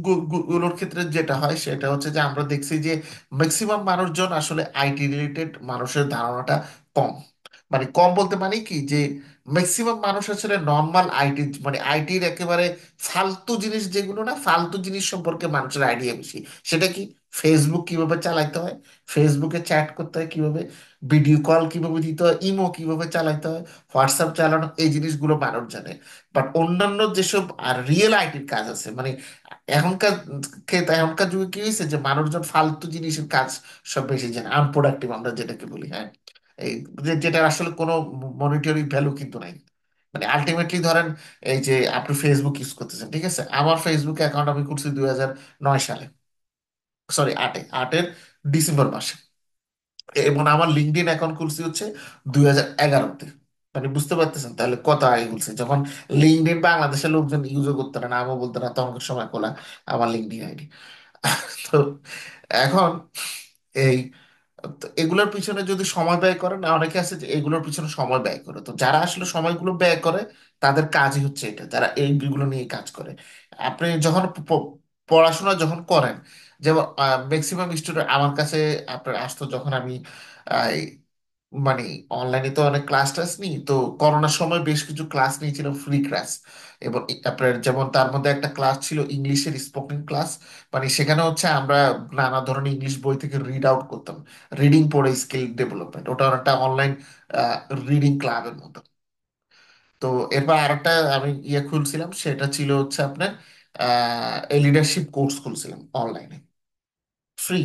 গুলোর ক্ষেত্রে যেটা হয় সেটা হচ্ছে যে আমরা দেখছি যে ম্যাক্সিমাম মানুষজন আসলে আইটি রিলেটেড মানুষের ধারণাটা কম। মানে কম বলতে মানে কি যে ম্যাক্সিমাম মানুষ আসলে নর্মাল আইটি, মানে আইটির একেবারে ফালতু জিনিস যেগুলো না, ফালতু জিনিস সম্পর্কে মানুষের আইডিয়া বেশি। সেটা কি? ফেসবুক কিভাবে চালাতে হয়, ফেসবুকে চ্যাট করতে হয় কিভাবে, ভিডিও কল কিভাবে দিতে হয়, ইমো কিভাবে চালাতে হয়, হোয়াটসঅ্যাপ চালানো, এই জিনিসগুলো মানুষ জানে। বাট অন্যান্য যেসব আর রিয়েল আইটির কাজ আছে, মানে এখনকার এখনকার যুগে কি হয়েছে যে মানুষজন ফালতু জিনিসের কাজ সব বেশি জানে, আনপ্রোডাক্টিভ আমরা যেটাকে বলি। হ্যাঁ, এই যেটা আসলে কোনো মনিটরি ভ্যালু কিন্তু নাই। মানে আলটিমেটলি ধরেন এই যে আপনি ফেসবুক ইউজ করতেছেন, ঠিক আছে, আমার ফেসবুক অ্যাকাউন্ট আমি করছি 2009 সালে, সরি 8-এর ডিসেম্বর মাসে, এবং আমার লিঙ্কডইন অ্যাকাউন্ট খুলছি হচ্ছে 2011-তে। মানে বুঝতে পারতেছেন তাহলে কত আগে খুলছে, যখন লিঙ্কডইন বাংলাদেশের লোকজন ইউজও করতে না, নামও বলতে না, তখন সময় খোলা আমার লিঙ্কডইন আইডি। তো এখন এই, তো এগুলোর পিছনে যদি সময় ব্যয় করেন, না অনেকে আছে যে এগুলোর পিছনে সময় ব্যয় করে, তো যারা আসলে সময়গুলো ব্যয় করে তাদের কাজই হচ্ছে এটা, যারা এইগুলো নিয়ে কাজ করে। আপনি যখন পড়াশোনা যখন করেন, যেমন ম্যাক্সিমাম স্টুডেন্ট আমার কাছে আপনার আসতো যখন আমি মানে অনলাইনে তো অনেক ক্লাস টাস নিই, তো করোনার সময় বেশ কিছু ক্লাস নিয়েছিলাম, ফ্রি ক্লাস। এবং আপনার যেমন তার মধ্যে একটা ক্লাস ছিল ইংলিশের স্পোকেন ক্লাস। মানে সেখানে হচ্ছে আমরা নানা ধরনের ইংলিশ বই থেকে রিড আউট করতাম, রিডিং পড়ে স্কিল ডেভেলপমেন্ট, ওটা একটা অনলাইন রিডিং ক্লাবের মতো। তো এরপর আরেকটা আমি ইয়ে খুলছিলাম, সেটা ছিল হচ্ছে আপনার লিডারশিপ কোর্স খুলছিলাম অনলাইনে, ফ্রি।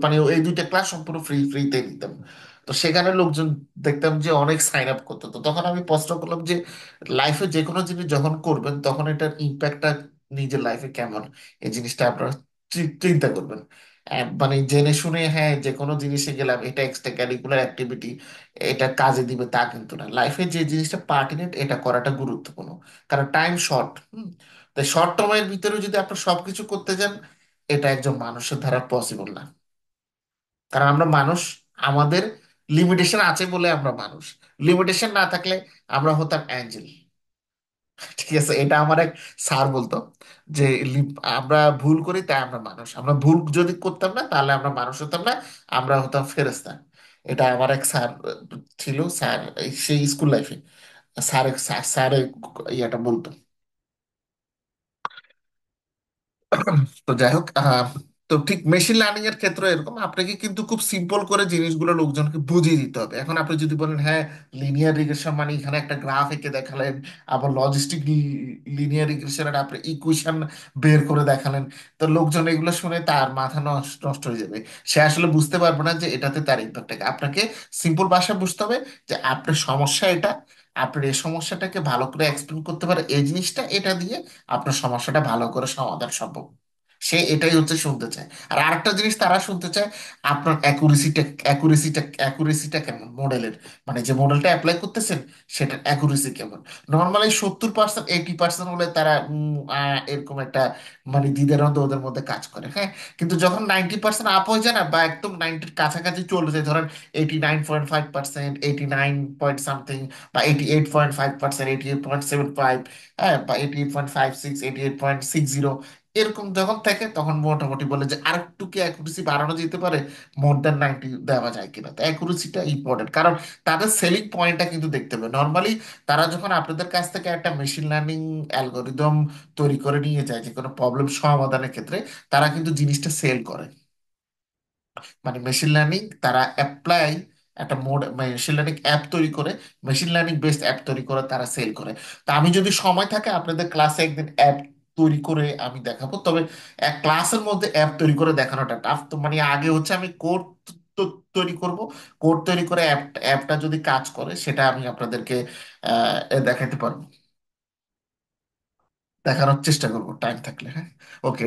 মানে এই দুইটা ক্লাস সম্পূর্ণ ফ্রিতে দিতাম। তো সেখানে লোকজন দেখতাম যে অনেক সাইন আপ করতো। তো তখন আমি প্রশ্ন করলাম যে লাইফে যে কোনো জিনিস যখন করবেন তখন এটার ইম্প্যাক্টটা নিজের লাইফে কেমন, এই জিনিসটা আপনারা চিন্তা করবেন। মানে জেনে শুনে হ্যাঁ যে কোনো জিনিসে গেলাম এটা এক্সট্রা কারিকুলার অ্যাক্টিভিটি, এটা কাজে দিবে তা কিন্তু না। লাইফে যে জিনিসটা পার্টিনেন্ট এটা করাটা গুরুত্বপূর্ণ, কারণ টাইম শর্ট। তাই শর্ট টার্মের ভিতরে যদি আপনি সবকিছু করতে যান, এটা একজন মানুষের দ্বারা পসিবল না। কারণ আমরা মানুষ, আমাদের লিমিটেশন আছে বলে আমরা মানুষ। লিমিটেশন না থাকলে আমরা হতাম অ্যাঞ্জেল। ঠিক আছে, এটা আমার এক স্যার বলতো যে আমরা ভুল করি তাই আমরা মানুষ, আমরা ভুল যদি করতাম না তাহলে আমরা মানুষ হতাম না, আমরা হতাম ফেরেশতা। এটা আমার এক স্যার ছিল, স্যার সেই স্কুল লাইফে স্যার স্যার ইয়েটা বলতো। তো যাই হোক, তো ঠিক মেশিন লার্নিং এর ক্ষেত্রে এরকম আপনাকে কিন্তু খুব সিম্পল করে জিনিসগুলো লোকজনকে বুঝিয়ে দিতে হবে। এখন আপনি যদি বলেন হ্যাঁ লিনিয়ার রিগ্রেশন মানে এখানে একটা গ্রাফ এঁকে দেখালেন, আবার লজিস্টিক লিনিয়ার রিগ্রেশনের আপনি ইকুয়েশন বের করে দেখালেন, তো লোকজন এগুলো শুনে তার মাথা নষ্ট নষ্ট হয়ে যাবে। সে আসলে বুঝতে পারবে না যে এটাতে তার ইম্প্যাক্ট। আপনাকে সিম্পল ভাষায় বুঝতে হবে যে আপনার সমস্যা এটা, আপনার এই সমস্যাটাকে ভালো করে এক্সপ্লেন করতে পারে এই জিনিসটা, এটা দিয়ে আপনার সমস্যাটা ভালো করে সমাধান সম্ভব। সে এটাই হচ্ছে শুনতে চায়। আর আরেকটা জিনিস তারা শুনতে চায়, আপনার অ্যাকুরেসিটা কেমন মডেলের, মানে যে মডেলটা অ্যাপ্লাই করতেছেন সেটার অ্যাকুরেসি কেমন। নর্মালি 70%, 80% হলে তারা এরকম একটা মানে দ্বিধার মধ্যে ওদের মধ্যে কাজ করে। হ্যাঁ, কিন্তু যখন 90% আপ হয়ে যায় না, বা একদম 90-র কাছাকাছি চলে যায়, ধরেন 89.5%, 89 পয়েন্ট সামথিং, বা 88.5%, 88.75, হ্যাঁ, বা 88.56, 88.60, এরকম যখন থাকে তখন মোটামুটি বলে যে আরেকটু কি অ্যাকুরেসি বাড়ানো যেতে পারে, মোর দ্যান 90 দেওয়া যায় কিনা। তো অ্যাকুরেসিটা ইম্পর্টেন্ট, কারণ তাদের সেলিং পয়েন্টটা কিন্তু দেখতে হবে। নর্মালি তারা যখন আপনাদের কাছ থেকে একটা মেশিন লার্নিং অ্যালগোরিদম তৈরি করে নিয়ে যায় যে কোনো প্রবলেম সমাধানের ক্ষেত্রে, তারা কিন্তু জিনিসটা সেল করে। মানে মেশিন লার্নিং তারা অ্যাপ্লাই একটা মোড, মেশিন লার্নিং অ্যাপ তৈরি করে, মেশিন লার্নিং বেসড অ্যাপ তৈরি করে তারা সেল করে। তা আমি যদি সময় থাকে আপনাদের ক্লাসে একদিন অ্যাপ তৈরি করে আমি দেখাবো। তবে এক ক্লাসের মধ্যে অ্যাপ তৈরি করে দেখানোটা টাফ। তো মানে আগে হচ্ছে আমি কোড তৈরি করব। কোড তৈরি করে অ্যাপটা যদি কাজ করে সেটা আমি আপনাদেরকে দেখাতে পারবো, দেখানোর চেষ্টা করবো টাইম থাকলে। হ্যাঁ, ওকে।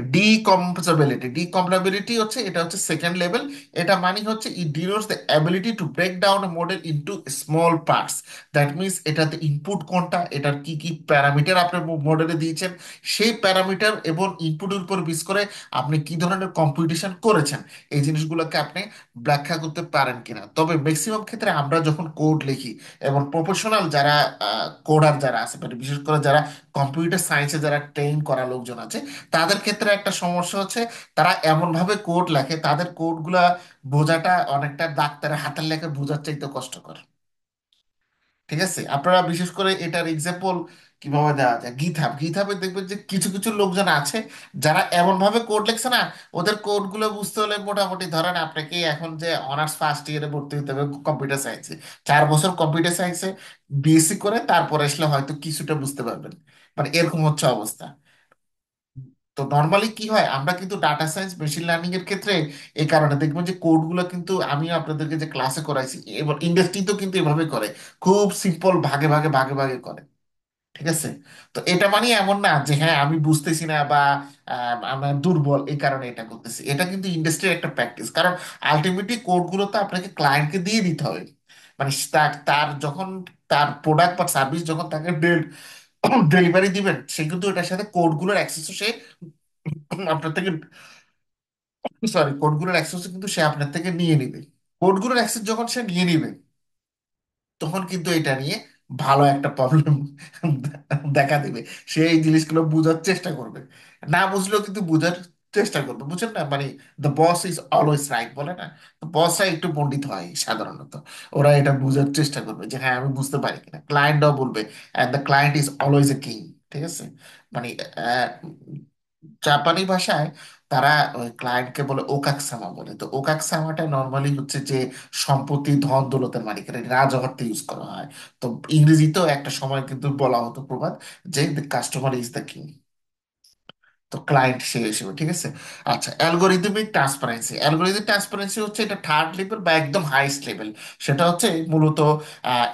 ডিকম্পাটিবিলিটি হচ্ছে, এটা হচ্ছে সেকেন্ড লেভেল। এটা মানে হচ্ছে it denotes the ability to break down a model into small parts. That means এটাতে ইনপুট কোনটা, এটার কি কি প্যারামিটার আপনি মডেলে দিয়েছেন, সেই প্যারামিটার এবং ইনপুটের উপর বেস করে আপনি কি ধরনের কম্পিটিশন করেছেন, এই জিনিসগুলোকে আপনি ব্যাখ্যা করতে পারেন কিনা। তবে ম্যাক্সিমাম ক্ষেত্রে আমরা যখন কোড লিখি, এবং প্রফেশনাল যারা কোডার যারা আছে, মানে বিশেষ করে যারা কম্পিউটার সায়েন্সে যারা ট্রেন করা লোকজন আছে, তাদের ক্ষেত্রে একটা সমস্যা হচ্ছে তারা এমন ভাবে কোড লেখে, তাদের কোডগুলা বোঝাটা অনেকটা ডাক্তারের হাতের লেখা বোঝার চাইতে কষ্টকর। ঠিক আছে, আপনারা বিশেষ করে এটার এক্সাম্পল কিভাবে দেওয়া যায়, গিটহাবে দেখবেন যে কিছু কিছু লোকজন আছে যারা এমন ভাবে কোড লেখছে না, ওদের কোড গুলো বুঝতে হলে মোটামুটি ধরেন আপনাকে এখন যে অনার্স ফার্স্ট ইয়ারে ভর্তি হতে হবে কম্পিউটার সায়েন্সে, 4 বছর কম্পিউটার সায়েন্সে বিএসসি করে তারপরে আসলে হয়তো কিছুটা বুঝতে পারবেন। মানে এরকম হচ্ছে অবস্থা। তো নর্মালি কি হয়, আমরা কিন্তু ডাটা সায়েন্স মেশিন লার্নিং এর ক্ষেত্রে এই কারণে দেখবেন যে কোডগুলো কিন্তু আমি আপনাদেরকে যে ক্লাসে করাইছি, এবার ইন্ডাস্ট্রি তো কিন্তু এভাবে করে, খুব সিম্পল ভাগে ভাগে ভাগে ভাগে করে। ঠিক আছে। তো এটা মানে এমন না যে হ্যাঁ আমি বুঝতেছি না বা আমার দুর্বল এই কারণে এটা করতেছি, এটা কিন্তু ইন্ডাস্ট্রির একটা প্র্যাকটিস। কারণ আলটিমেটলি কোডগুলো তো আপনাকে ক্লায়েন্টকে দিয়ে দিতে হবে। মানে তার তার যখন তার প্রোডাক্ট বা সার্ভিস যখন তাকে ডেলিভারি দিবেন, সে কিন্তু এটার সাথে কোডগুলোর অ্যাক্সেসও সে আপনার থেকে, সরি, কোডগুলোর অ্যাক্সেসও কিন্তু সে আপনার থেকে নিয়ে নিবে। কোডগুলোর অ্যাক্সেস যখন সে নিয়ে নিবে, তখন কিন্তু এটা নিয়ে ভালো একটা প্রবলেম দেখা দিবে। সে এই জিনিসগুলো বোঝার চেষ্টা করবে, না বুঝলেও কিন্তু বোঝার চেষ্টা করবে, বুঝছেন না? মানে the boss is always right বলে না, তো বসরা একটু পণ্ডিত হয় সাধারণত। ওরা এটা বোঝার চেষ্টা করবে যে হ্যাঁ আমি বুঝতে পারি কিনা, ক্লায়েন্টও বলবে, and the client is always a king. ঠিক আছে। মানে আহ, জাপানি ভাষায় তারা ওই ক্লায়েন্টকে বলে ওকাকসামা বলে। তো ওকাকসামাটা নর্মালি হচ্ছে যে সম্পত্তি ধন দৌলতের মালিক, এটা রাজ অর্থে ইউজ করা হয়। তো ইংরেজিতেও একটা সময় কিন্তু বলা হতো প্রবাদ যে the customer is the king. তো ক্লায়েন্ট সে হিসেবে, ঠিক আছে। আচ্ছা, অ্যালগোরিদমিক ট্রান্সপারেন্সি, অ্যালগোরিদমিক ট্রান্সপারেন্সি হচ্ছে এটা থার্ড লেভেল বা একদম হাইস্ট লেভেল। সেটা হচ্ছে মূলত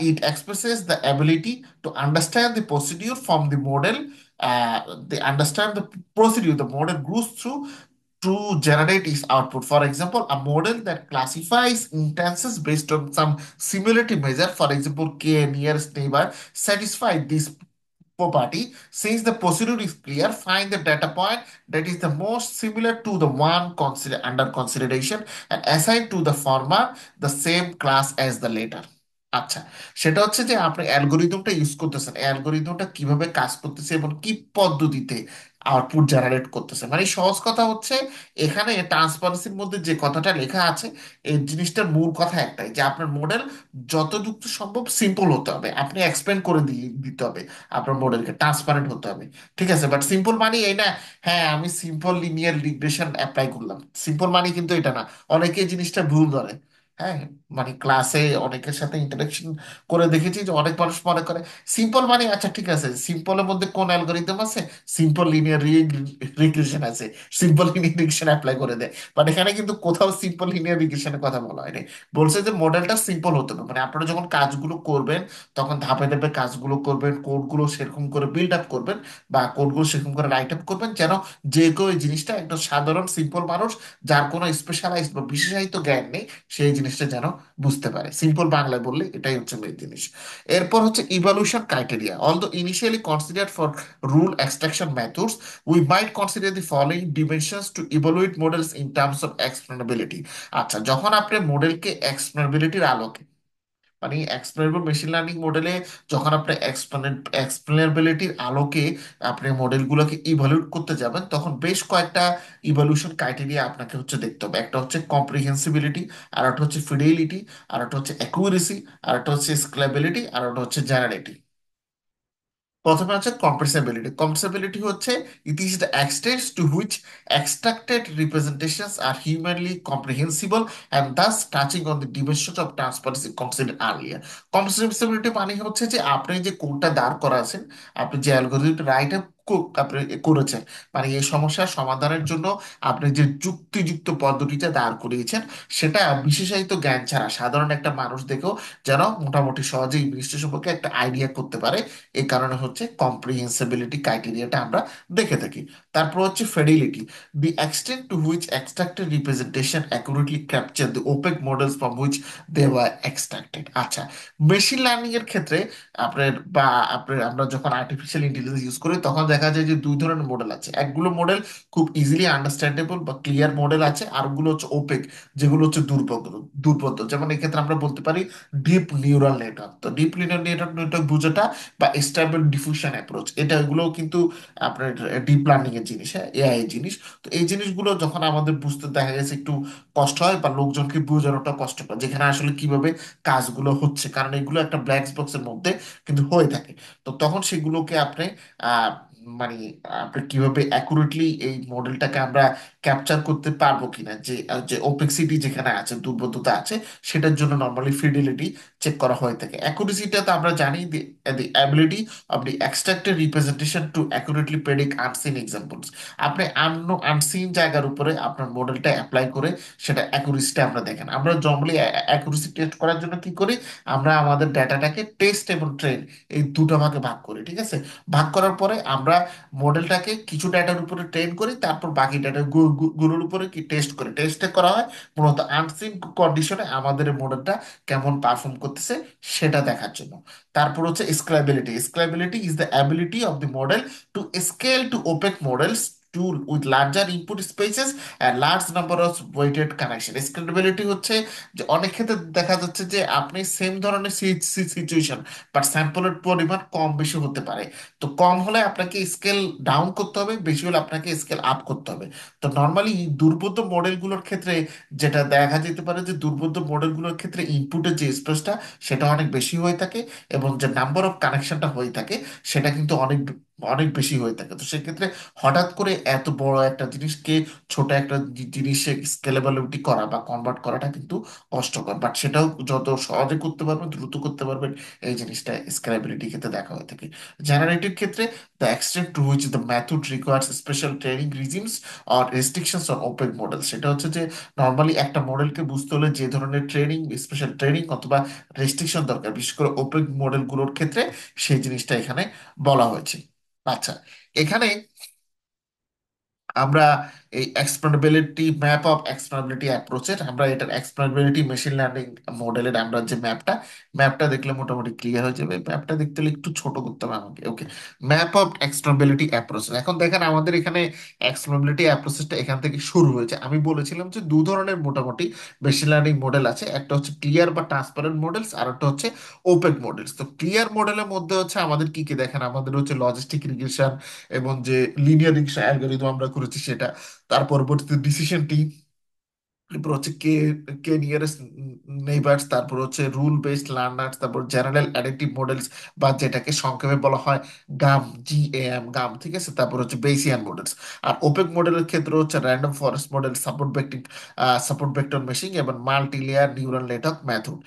ইট expresses the ability to understand the procedure from the model, they understand the procedure the model goes through to generate its output. For example, a model that classifies instances based on some similarity measure, for example, k nearest neighbor, satisfy this property. Since the procedure is clear, find the data point that is the most similar to the one under consideration and assign to the former the same class as the later. আচ্ছা, সেটা হচ্ছে যে আপনি অ্যালগোরিদমটা use করতেছেন, অ্যালগোরিদমটা কিভাবে কাজ করতেছে এবং কি পদ্ধতিতে আউটপুট জেনারেট করতেছে। মানে সহজ কথা হচ্ছে, এখানে ট্রান্সপারেন্সির মধ্যে যে কথাটা লেখা আছে, এই জিনিসটার মূল কথা একটাই যে আপনার মডেল যতটুকু সম্ভব সিম্পল হতে হবে, আপনি এক্সপ্লেন করে দিতে হবে আপনার মডেলকে, ট্রান্সপারেন্ট হতে হবে। ঠিক আছে, বাট সিম্পল মানে এই না হ্যাঁ আমি সিম্পল লিনিয়ার রিগ্রেশন অ্যাপ্লাই করলাম, সিম্পল মানে কিন্তু এটা না। অনেকে এই জিনিসটা ভুল ধরে। হ্যাঁ, মানে ক্লাসে অনেকের সাথে ইন্টারাকশন করে দেখেছি যে অনেক মানুষ মনে করে সিম্পল মানে আচ্ছা ঠিক আছে, সিম্পলের মধ্যে কোন অ্যালগোরিদম আছে, সিম্পল লিনিয়ার রিগ্রেশন আছে, সিম্পল লিনিয়ার রিগ্রেশন অ্যাপ্লাই করে দেয়। বাট এখানে কিন্তু কোথাও সিম্পল লিনিয়ার রিগ্রেশনের কথা বলা হয়নি। বলছে যে মডেলটা সিম্পল হতে হবে, মানে আপনারা যখন কাজগুলো করবেন তখন ধাপে ধাপে কাজগুলো করবেন, কোডগুলো সেরকম করে বিল্ড আপ করবেন বা কোডগুলো সেরকম করে রাইট আপ করবেন যেন যে কেউ এই জিনিসটা একদম সাধারণ সিম্পল মানুষ, যার কোনো স্পেশালাইজড বা বিশেষায়িত জ্ঞান নেই, সেই জিনিসটা যেন বুঝতে পারে। সিম্পল বাংলায় বললে এটাই হচ্ছে মেন জিনিস। এরপর হচ্ছে evaluation criteria. Although initially considered for rule extraction methods, we might consider the following dimensions to evaluate models in terms of explainability. আচ্ছা, যখন আপনি মডেলকে এক্সপ্লেনেবিলিটির আলোকে মানে এক্সপ্লেনেবল মেশিন লার্নিং মডেলে যখন আপনি এক্সপ্লেনেবিলিটির আলোকে আপনি মডেলগুলোকে ইভালুয়েট করতে যাবেন, তখন বেশ কয়েকটা ইভালুয়েশন ক্রাইটেরিয়া আপনাকে হচ্ছে দেখতে হবে। একটা হচ্ছে কম্প্রিহেন্সিবিলিটি, আর একটা হচ্ছে ফিডেলিটি, আর একটা হচ্ছে অ্যাকুরেসি, আর একটা হচ্ছে স্কেলেবিলিটি, আর একটা হচ্ছে জেনারেটি। প্রথমে হচ্ছে কম্প্রেসিবিলিটি। কম্প্রেসিবিলিটি হচ্ছে it is the extent to which extracted representations are humanly comprehensible and thus touching on the dimensions of transparency considered earlier. Compressibility মানে হচ্ছে যে আপনি যে কোডটা দাঁড় করা আছেন, আপনি যে অ্যালগোরিদম রাইট আপনি করেছেন, মানে এই সমস্যার সমাধানের জন্য আপনি যে যুক্তিযুক্ত পদ্ধতিটা দাঁড় করিয়েছেন, সেটা বিশেষায়িত জ্ঞান ছাড়া সাধারণ একটা মানুষ দেখেও যেন মোটামুটি সহজেই জিনিসটা সম্পর্কে একটা আইডিয়া করতে পারে। এই কারণে হচ্ছে কম্প্রিহেন্সিবিলিটি ক্রাইটেরিয়াটা আমরা দেখে থাকি। তারপর হচ্ছে fidelity, the extent to which extracted representation accurately capture the opaque models from which they were extracted. আচ্ছা, মেশিন লার্নিং এর ক্ষেত্রে আপনার বা আপনার আমরা যখন আর্টিফিশিয়াল ইন্টেলিজেন্স ইউজ করি, তখন দেখা যায় যে দুই ধরনের মডেল আছে। একগুলো মডেল খুব ইজিলি আন্ডারস্ট্যান্ডেবল বা ক্লিয়ার মডেল আছে, আর ওগুলো হচ্ছে ওপেক, যেগুলো হচ্ছে দুর্বোধ্য। যেমন এক্ষেত্রে আমরা বলতে পারি ডিপ নিউরাল নেটওয়ার্ক। তো ডিপ নিউরাল নেটওয়ার্ক বুঝাটা বা স্টেবল ডিফিউশন অ্যাপ্রোচ, এটা এগুলোও কিন্তু আপনার ডিপ লার্নিং এর জিনিস, হ্যাঁ, এআই এর জিনিস। তো এই জিনিসগুলো যখন আমাদের বুঝতে দেখা গেছে একটু কষ্ট হয় বা লোকজনকে বোঝানোটা কষ্টকর, যেখানে আসলে কিভাবে কাজগুলো হচ্ছে, কারণ এগুলো একটা ব্ল্যাক বক্সের মধ্যে কিন্তু হয়ে থাকে। তো তখন সেগুলোকে আপনি আহ মানে আপনি কিভাবে অ্যাকুরেটলি এই মডেলটাকে আমরা ক্যাপচার করতে পারবো কিনা, যে যে ওপেক্সিটি যেখানে আছে, দুর্বোধ্যতা আছে, সেটার জন্য নর্মালি ফিডিলিটি চেক করা হয়ে থাকে। অ্যাকুরেসিটা তো আমরা জানি, the ability of the extracted representation to accurately predict unseen examples. আপনি আনসিন জায়গার উপরে আপনার মডেলটা অ্যাপ্লাই করে সেটা অ্যাকুরেসিটা আমরা দেখেন। আমরা নর্মালি অ্যাকুরেসি টেস্ট করার জন্য কি করি, আমরা আমাদের ডাটাটাকে টেস্ট এবং ট্রেন এই দুটো ভাগে ভাগ করি, ঠিক আছে। ভাগ করার পরে আমরা মডেলটাকে কিছু ডাটার উপরে ট্রেন করি, তারপর বাকি ডাটা গুলোর উপরে কি টেস্ট করি। টেস্টে করা হয় মূলত আনসিন কন্ডিশনে আমাদের মডেলটা কেমন পারফর্ম করতেছে সেটা দেখার জন্য। তারপর হচ্ছে scalability. Scalability is the ability of the model to scale to opaque models tool with larger input spaces and large number of weighted connection. Scalability হচ্ছে যে অনেক ক্ষেত্রে দেখা যাচ্ছে যে আপনি সেম ধরনের সিচুয়েশন, বাট স্যাম্পলের পরিমাণ কম বেশি হতে পারে। তো কম হলে আপনাকে স্কেল ডাউন করতে হবে, বেশি হলে আপনাকে স্কেল আপ করতে হবে। তো নর্মালি দুর্বোধ্য মডেলগুলোর ক্ষেত্রে যেটা দেখা যেতে পারে, যে দুর্বোধ্য মডেলগুলোর ক্ষেত্রে ইনপুটের যে স্পেসটা সেটা অনেক বেশি হয়ে থাকে, এবং যে নাম্বার অফ কানেকশনটা হয়ে থাকে সেটা কিন্তু অনেক অনেক বেশি হয়ে থাকে। তো সেক্ষেত্রে হঠাৎ করে এত বড় একটা জিনিসকে ছোট একটা জিনিসে স্কেলেবিলিটি করা বা কনভার্ট করাটা কিন্তু কষ্টকর, বাট সেটাও যত সহজে করতে পারবেন, দ্রুত করতে পারবেন, এই জিনিসটা স্কেলেবিলিটি ক্ষেত্রে দেখা হয়ে থাকে। জেনারেটিভ ক্ষেত্রে the extent to which the method requires special training regimes or restrictions on open model, সেটা হচ্ছে যে নর্মালি একটা মডেলকে বুঝতে হলে যে ধরনের ট্রেনিং, স্পেশাল ট্রেনিং অথবা রেস্ট্রিকশন দরকার, বিশেষ করে ওপেন মডেলগুলোর ক্ষেত্রে সেই জিনিসটা এখানে বলা হয়েছে। আচ্ছা, এখানে আমরা এই এক্সপ্লেনেবিলিটি ম্যাপ অফ এক্সপ্লেনেবিলিটি অ্যাপ্রোচের, আমরা এটার এক্সপ্লেনেবিলিটি মেশিন লার্নিং মডেলের আমরা যে ম্যাপটা দেখলে মোটামুটি ক্লিয়ার হয়ে যাবে। ম্যাপটা দেখতে হলে একটু ছোট করতে হবে আমাকে। ওকে, ম্যাপ অফ এক্সপ্লেনেবিলিটি অ্যাপ্রোচ। এখন দেখেন আমাদের এখানে এক্সপ্লেনেবিলিটি অ্যাপ্রোচটা এখান থেকে শুরু হয়েছে। আমি বলেছিলাম যে দু ধরনের মোটামুটি মেশিন লার্নিং মডেল আছে, একটা হচ্ছে ক্লিয়ার বা ট্রান্সপারেন্ট মডেলস, আর একটা হচ্ছে ওপেক মডেলস। তো ক্লিয়ার মডেলের মধ্যে হচ্ছে আমাদের কি কি দেখেন, আমাদের হচ্ছে লজিস্টিক রিগ্রেশন এবং যে লিনিয়ার রিগ্রেশন অ্যালগরিদম আমরা করেছি সেটা, তার পরবর্তীতে ডিসিশন টি, এরপর হচ্ছে কে কে নিয়ারেস্ট নেইবার্স, তারপর হচ্ছে রুল বেসড লার্নার্স, তারপর জেনারেল অ্যাডাপটিভ মডেলস বা যেটাকে সংক্ষেপে বলা হয় গাম, গাম, ঠিক আছে। তারপর হচ্ছে বেসিয়ান মডেলস। আর ওপেক মডেলের ক্ষেত্রে হচ্ছে random forest model, support vector machine এবং multi layer neural network method.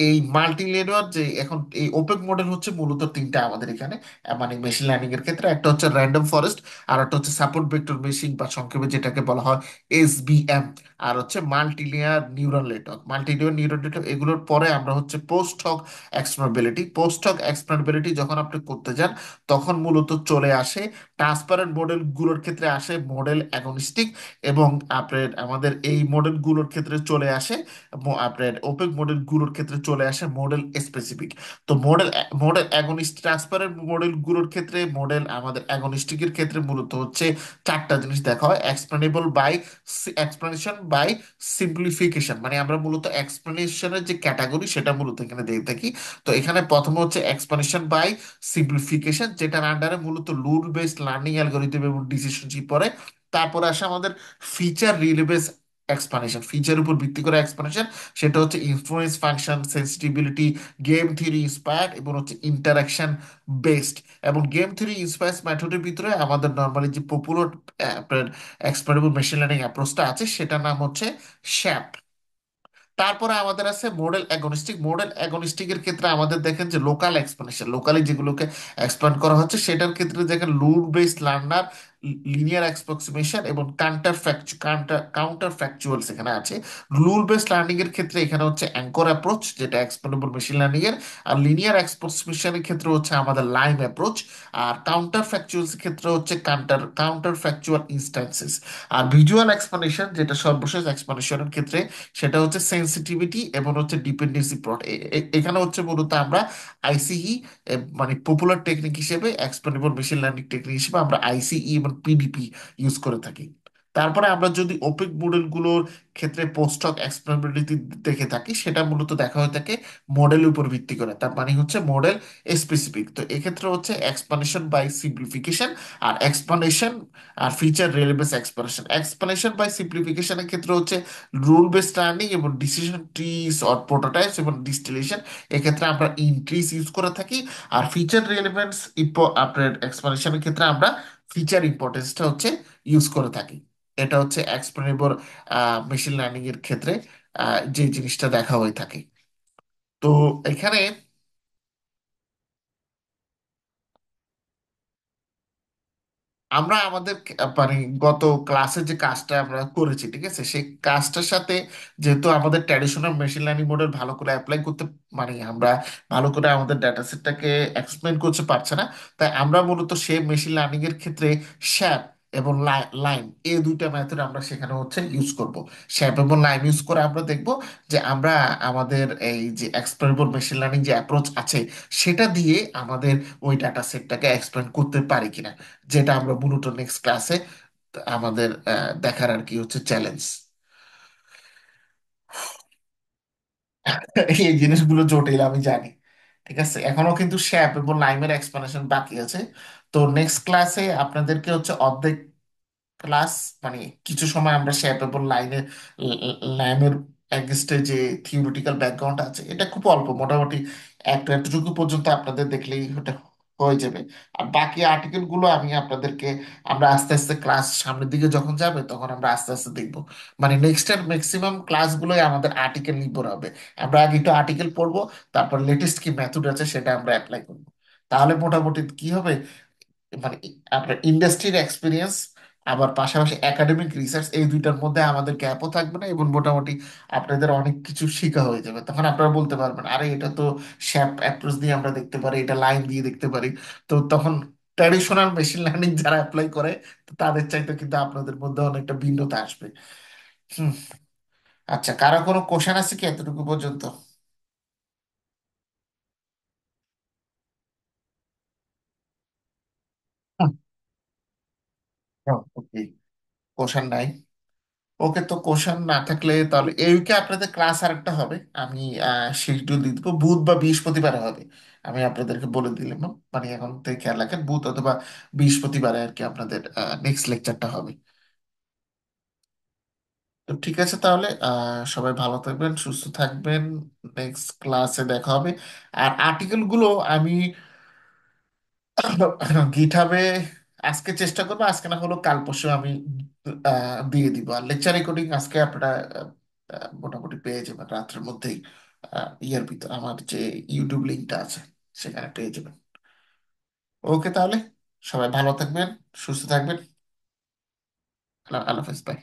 এই মাল্টি লেয়ার যে এখন এই ওপেক মডেল হচ্ছে মূলত তিনটা আমাদের এখানে, মানে মেশিন লার্নিং এর ক্ষেত্রে। একটা হচ্ছে র্যান্ডম ফরেস্ট, আর একটা হচ্ছে সাপোর্ট ভেক্টর মেশিং বা সংক্ষেপে যেটাকে বলা হয় এসবিএম, আর হচ্ছে মাল্টিলিনিয়ার নিউরাল নেটওয়ার্ক। মাল্টিলিনিয়ার নিউরাল নেটওয়ার্ক এগুলোর পরে আমরা হচ্ছে পোস্ট হক এক্সপ্লেনেবিলিটি। পোস্ট হক এক্সপ্লেনেবিলিটি যখন আপনি করতে যান, তখন মূলত চলে আসে ট্রান্সপারেন্ট মডেলগুলোর ক্ষেত্রে আসে মডেল অ্যাগনস্টিক, এবং আপনার আমাদের এই মডেলগুলোর ক্ষেত্রে চলে আসে আপনার ওপেক মডেলগুলোর ক্ষেত্রে চলে আসে মডেল স্পেসিফিক। তো মডেল অ্যাগনিস্ট ট্রান্সপারেন্ট মডেলগুলোর ক্ষেত্রে মডেল আমাদের অ্যাগনিস্টিকের ক্ষেত্রে মূলত হচ্ছে চারটা জিনিস দেখা হয়: explainable by explanation by simplification, মানে আমরা মূলত এক্সপ্লেনেশনের যে ক্যাটাগরি সেটা মূলত এখানে দিয়ে থাকি। তো এখানে প্রথম হচ্ছে এক্সপ্লেনেশন বাই সিম্পলিফিকেশন, যেটার আন্ডারে মূলত রুল বেসড লার্নিং অ্যালগোরিদম এবং ডিসিশনশিপ পড়ে। তারপরে আসে আমাদের ফিচার রিলে বেস এক্সপ্লানেশন, ফিচার উপর ভিত্তি করে এক্সপ্লানেশন, সেটা হচ্ছে influence function, sensitivity, game theory inspired, এবং হচ্ছে ইন্টারাকশন বেসড। এবং গেম থিওরি ইন্সপায়ার্স মেথডের ভিতরে আমাদের নর্মালি যে পপুলার এক্সপ্লোরেবল মেশিন লার্নিং অ্যাপ্রোচটা আছে সেটার নাম হচ্ছে শ্যাপ। তারপরে আমাদের আছে মডেল অ্যাগনস্টিক। মডেল অ্যাগনস্টিকের ক্ষেত্রে আমাদের দেখেন যে লোকাল এক্সপ্যানশন, লোকালি যেগুলোকে এক্সপ্যান্ড করা হচ্ছে সেটার ক্ষেত্রে দেখেন rule based learner, linear approximation এবং কাউন্টার ফ্যাকচুয়ালস এখানে আছে। রুল বেসড লার্নিং এর ক্ষেত্রে এখানে হচ্ছে অ্যাঙ্কর অ্যাপ্রোচ, যেটা এক্সপ্যান্ডেবল মেশিন লার্নিং এর। আর লিনিয়ার অ্যাপ্রক্সিমেশনের ক্ষেত্রে হচ্ছে আমাদের লাইম অ্যাপ্রোচ। আর কাউন্টার ফ্যাকচুয়ালস এর ক্ষেত্রে হচ্ছে কাউন্টার ফ্যাকচুয়াল ইনস্ট্যান্সেস। আর ভিজুয়াল এক্সপ্লানেশন, যেটা সর্বশেষ এক্সপ্লানেশনের ক্ষেত্রে, সেটা হচ্ছে সেন্সিটিভিটি এবং হচ্ছে ডিপেন্ডেন্সি প্লট। এখানে হচ্ছে মূলত আমরা আইসিই, মানে পপুলার টেকনিক হিসেবে, এক্সপ্লেনেবল মেশিন লার্নিং টেকনিক হিসেবে আমরা আইসিই এবং পিডিপি ইউজ করে থাকি। তারপরে আমরা যদি ওপেক মডেলগুলোর ক্ষেত্রে পোস্টক এক্সপ্লেনেবিলিটি দেখে থাকি, সেটা মূলত দেখা হয়ে থাকে মডেলের উপর ভিত্তি করে, তার মানে হচ্ছে মডেল স্পেসিফিক। তো এক্ষেত্রে হচ্ছে এক্সপ্লানেশন বাই সিম্পলিফিকেশন আর এক্সপ্লানেশন আর feature relevance explanation. Explanation by সিম্পলিফিকেশনের ক্ষেত্রে হচ্ছে রুল বেসড লার্নিং এবং ডিসিশন ট্রিস অর প্রোটোটাইপস এবং ডিস্টিলেশন, এক্ষেত্রে আমরা ইনট্রিস ইউজ করে থাকি। আর ফিচার রিলেভেন্স আপনার এক্সপ্লানেশনের ক্ষেত্রে আমরা ফিচার ইম্পর্টেন্সটা হচ্ছে ইউজ করে থাকি। এটা হচ্ছে এক্সপ্লেনেবল মেশিন লার্নিং এর ক্ষেত্রে যে জিনিসটা দেখা হয়ে থাকে। তো এখানে আমরা আমাদের মানে গত ক্লাসে যে কাজটা আমরা করেছি, ঠিক আছে, সেই কাজটার সাথে যেহেতু আমাদের ট্র্যাডিশনাল মেশিন লার্নিং মডেল ভালো করে অ্যাপ্লাই করতে, মানে আমরা ভালো করে আমাদের ডাটা সেটটাকে এক্সপ্লেন করতে পারছে না, তাই আমরা মূলত সেই মেশিন লার্নিং এর ক্ষেত্রে শ্যাপ এবং লাইম, এই দুইটা মেথড আমরা সেখানে হচ্ছে ইউজ করব। শ্যাপ এবং লাইম ইউজ করে আমরা দেখব যে আমরা আমাদের এই যে এক্সপ্লেনেবল মেশিন লার্নিং যে অ্যাপ্রোচ আছে সেটা দিয়ে আমাদের ওই ডাটা সেটটাকে এক্সপ্লেন করতে পারি কিনা, যেটা আমরা মূলত নেক্সট ক্লাসে আমাদের দেখার আর কি হচ্ছে চ্যালেঞ্জ। এই জিনিসগুলো জটিল আমি জানি, ঠিক আছে, এখনো কিন্তু শ্যাপ এবং লাইমের এক্সপ্লানেশন বাকি আছে। তো নেক্সট ক্লাসে আপনাদেরকে হচ্ছে অর্ধেক ক্লাস, মানে কিছু সময় আমরা শ্যাপ এবং লাইমের অ্যাগেনস্টে যে থিওরিটিক্যাল ব্যাকগ্রাউন্ড আছে এটা খুব অল্প, মোটামুটি এতটুকু পর্যন্ত আপনাদের দেখলেই ওটা হয়ে যাবে। আর বাকি আর্টিকেল গুলো আমি আপনাদেরকে, আমরা আস্তে আস্তে ক্লাস সামনের দিকে যখন যাবে তখন আমরা আস্তে আস্তে দেখবো। মানে নেক্সট এর ম্যাক্সিমাম ক্লাসগুলোই আমাদের আর্টিকেল নির্ভর হবে। আমরা আগে একটু আর্টিকেল পড়বো, তারপর লেটেস্ট কি মেথড আছে সেটা আমরা অ্যাপ্লাই করবো। তাহলে মোটামুটি কি হবে, মানে আপনার ইন্ডাস্ট্রির এক্সপিরিয়েন্স আবার পাশাপাশি একাডেমিক রিসার্চ, এই দুইটার মধ্যে আমাদের গ্যাপও থাকবে না, এবং মোটামুটি আপনাদের অনেক কিছু শেখা হয়ে যাবে। তখন আপনারা বলতে পারবেন আরে এটা তো শ্যাপ অ্যাপ্রোচ দিয়ে আমরা দেখতে পারি, এটা লাইন দিয়ে দেখতে পারি। তো তখন ট্র্যাডিশনাল মেশিন লার্নিং যারা অ্যাপ্লাই করে তো তাদের চাইতে কিন্তু আপনাদের মধ্যে অনেকটা ভিন্নতা আসবে। হুম। আচ্ছা, কারো কোনো কোশ্চেন আছে কি এতটুকু পর্যন্ত? ওকে, কোশ্চেন নাই। ওকে, তো কোশ্চেন না থাকলে তাহলে এই উইকে আপনাদের ক্লাস আরেকটা হবে। আমি শিডিউল দিয়ে দেবো, বুধ বা বৃহস্পতিবারে হবে। আমি আপনাদেরকে বলে দিলাম, মানে এখন থেকে খেয়াল রাখেন, বুধ অথবা বৃহস্পতিবারে আর কি আপনাদের নেক্সট লেকচারটা হবে। তো ঠিক আছে তাহলে, সবাই ভালো থাকবেন, সুস্থ থাকবেন। নেক্সট ক্লাসে দেখা হবে। আর আর্টিকেল গুলো আমি গিটহাবে আজকে চেষ্টা করবো, আজকে না হলেও কাল পরশু আমি দিয়ে দিব। আর লেকচার রেকর্ডিং আজকে আপনারা মোটামুটি পেয়ে যাবেন রাত্রের মধ্যেই। ইয়ার ভিতর আমার যে ইউটিউব লিঙ্কটা আছে সেখানে পেয়ে যাবেন। ওকে তাহলে, সবাই ভালো থাকবেন, সুস্থ থাকবেন। আল্লাহ আল্লাহ হাফেজ, বাই।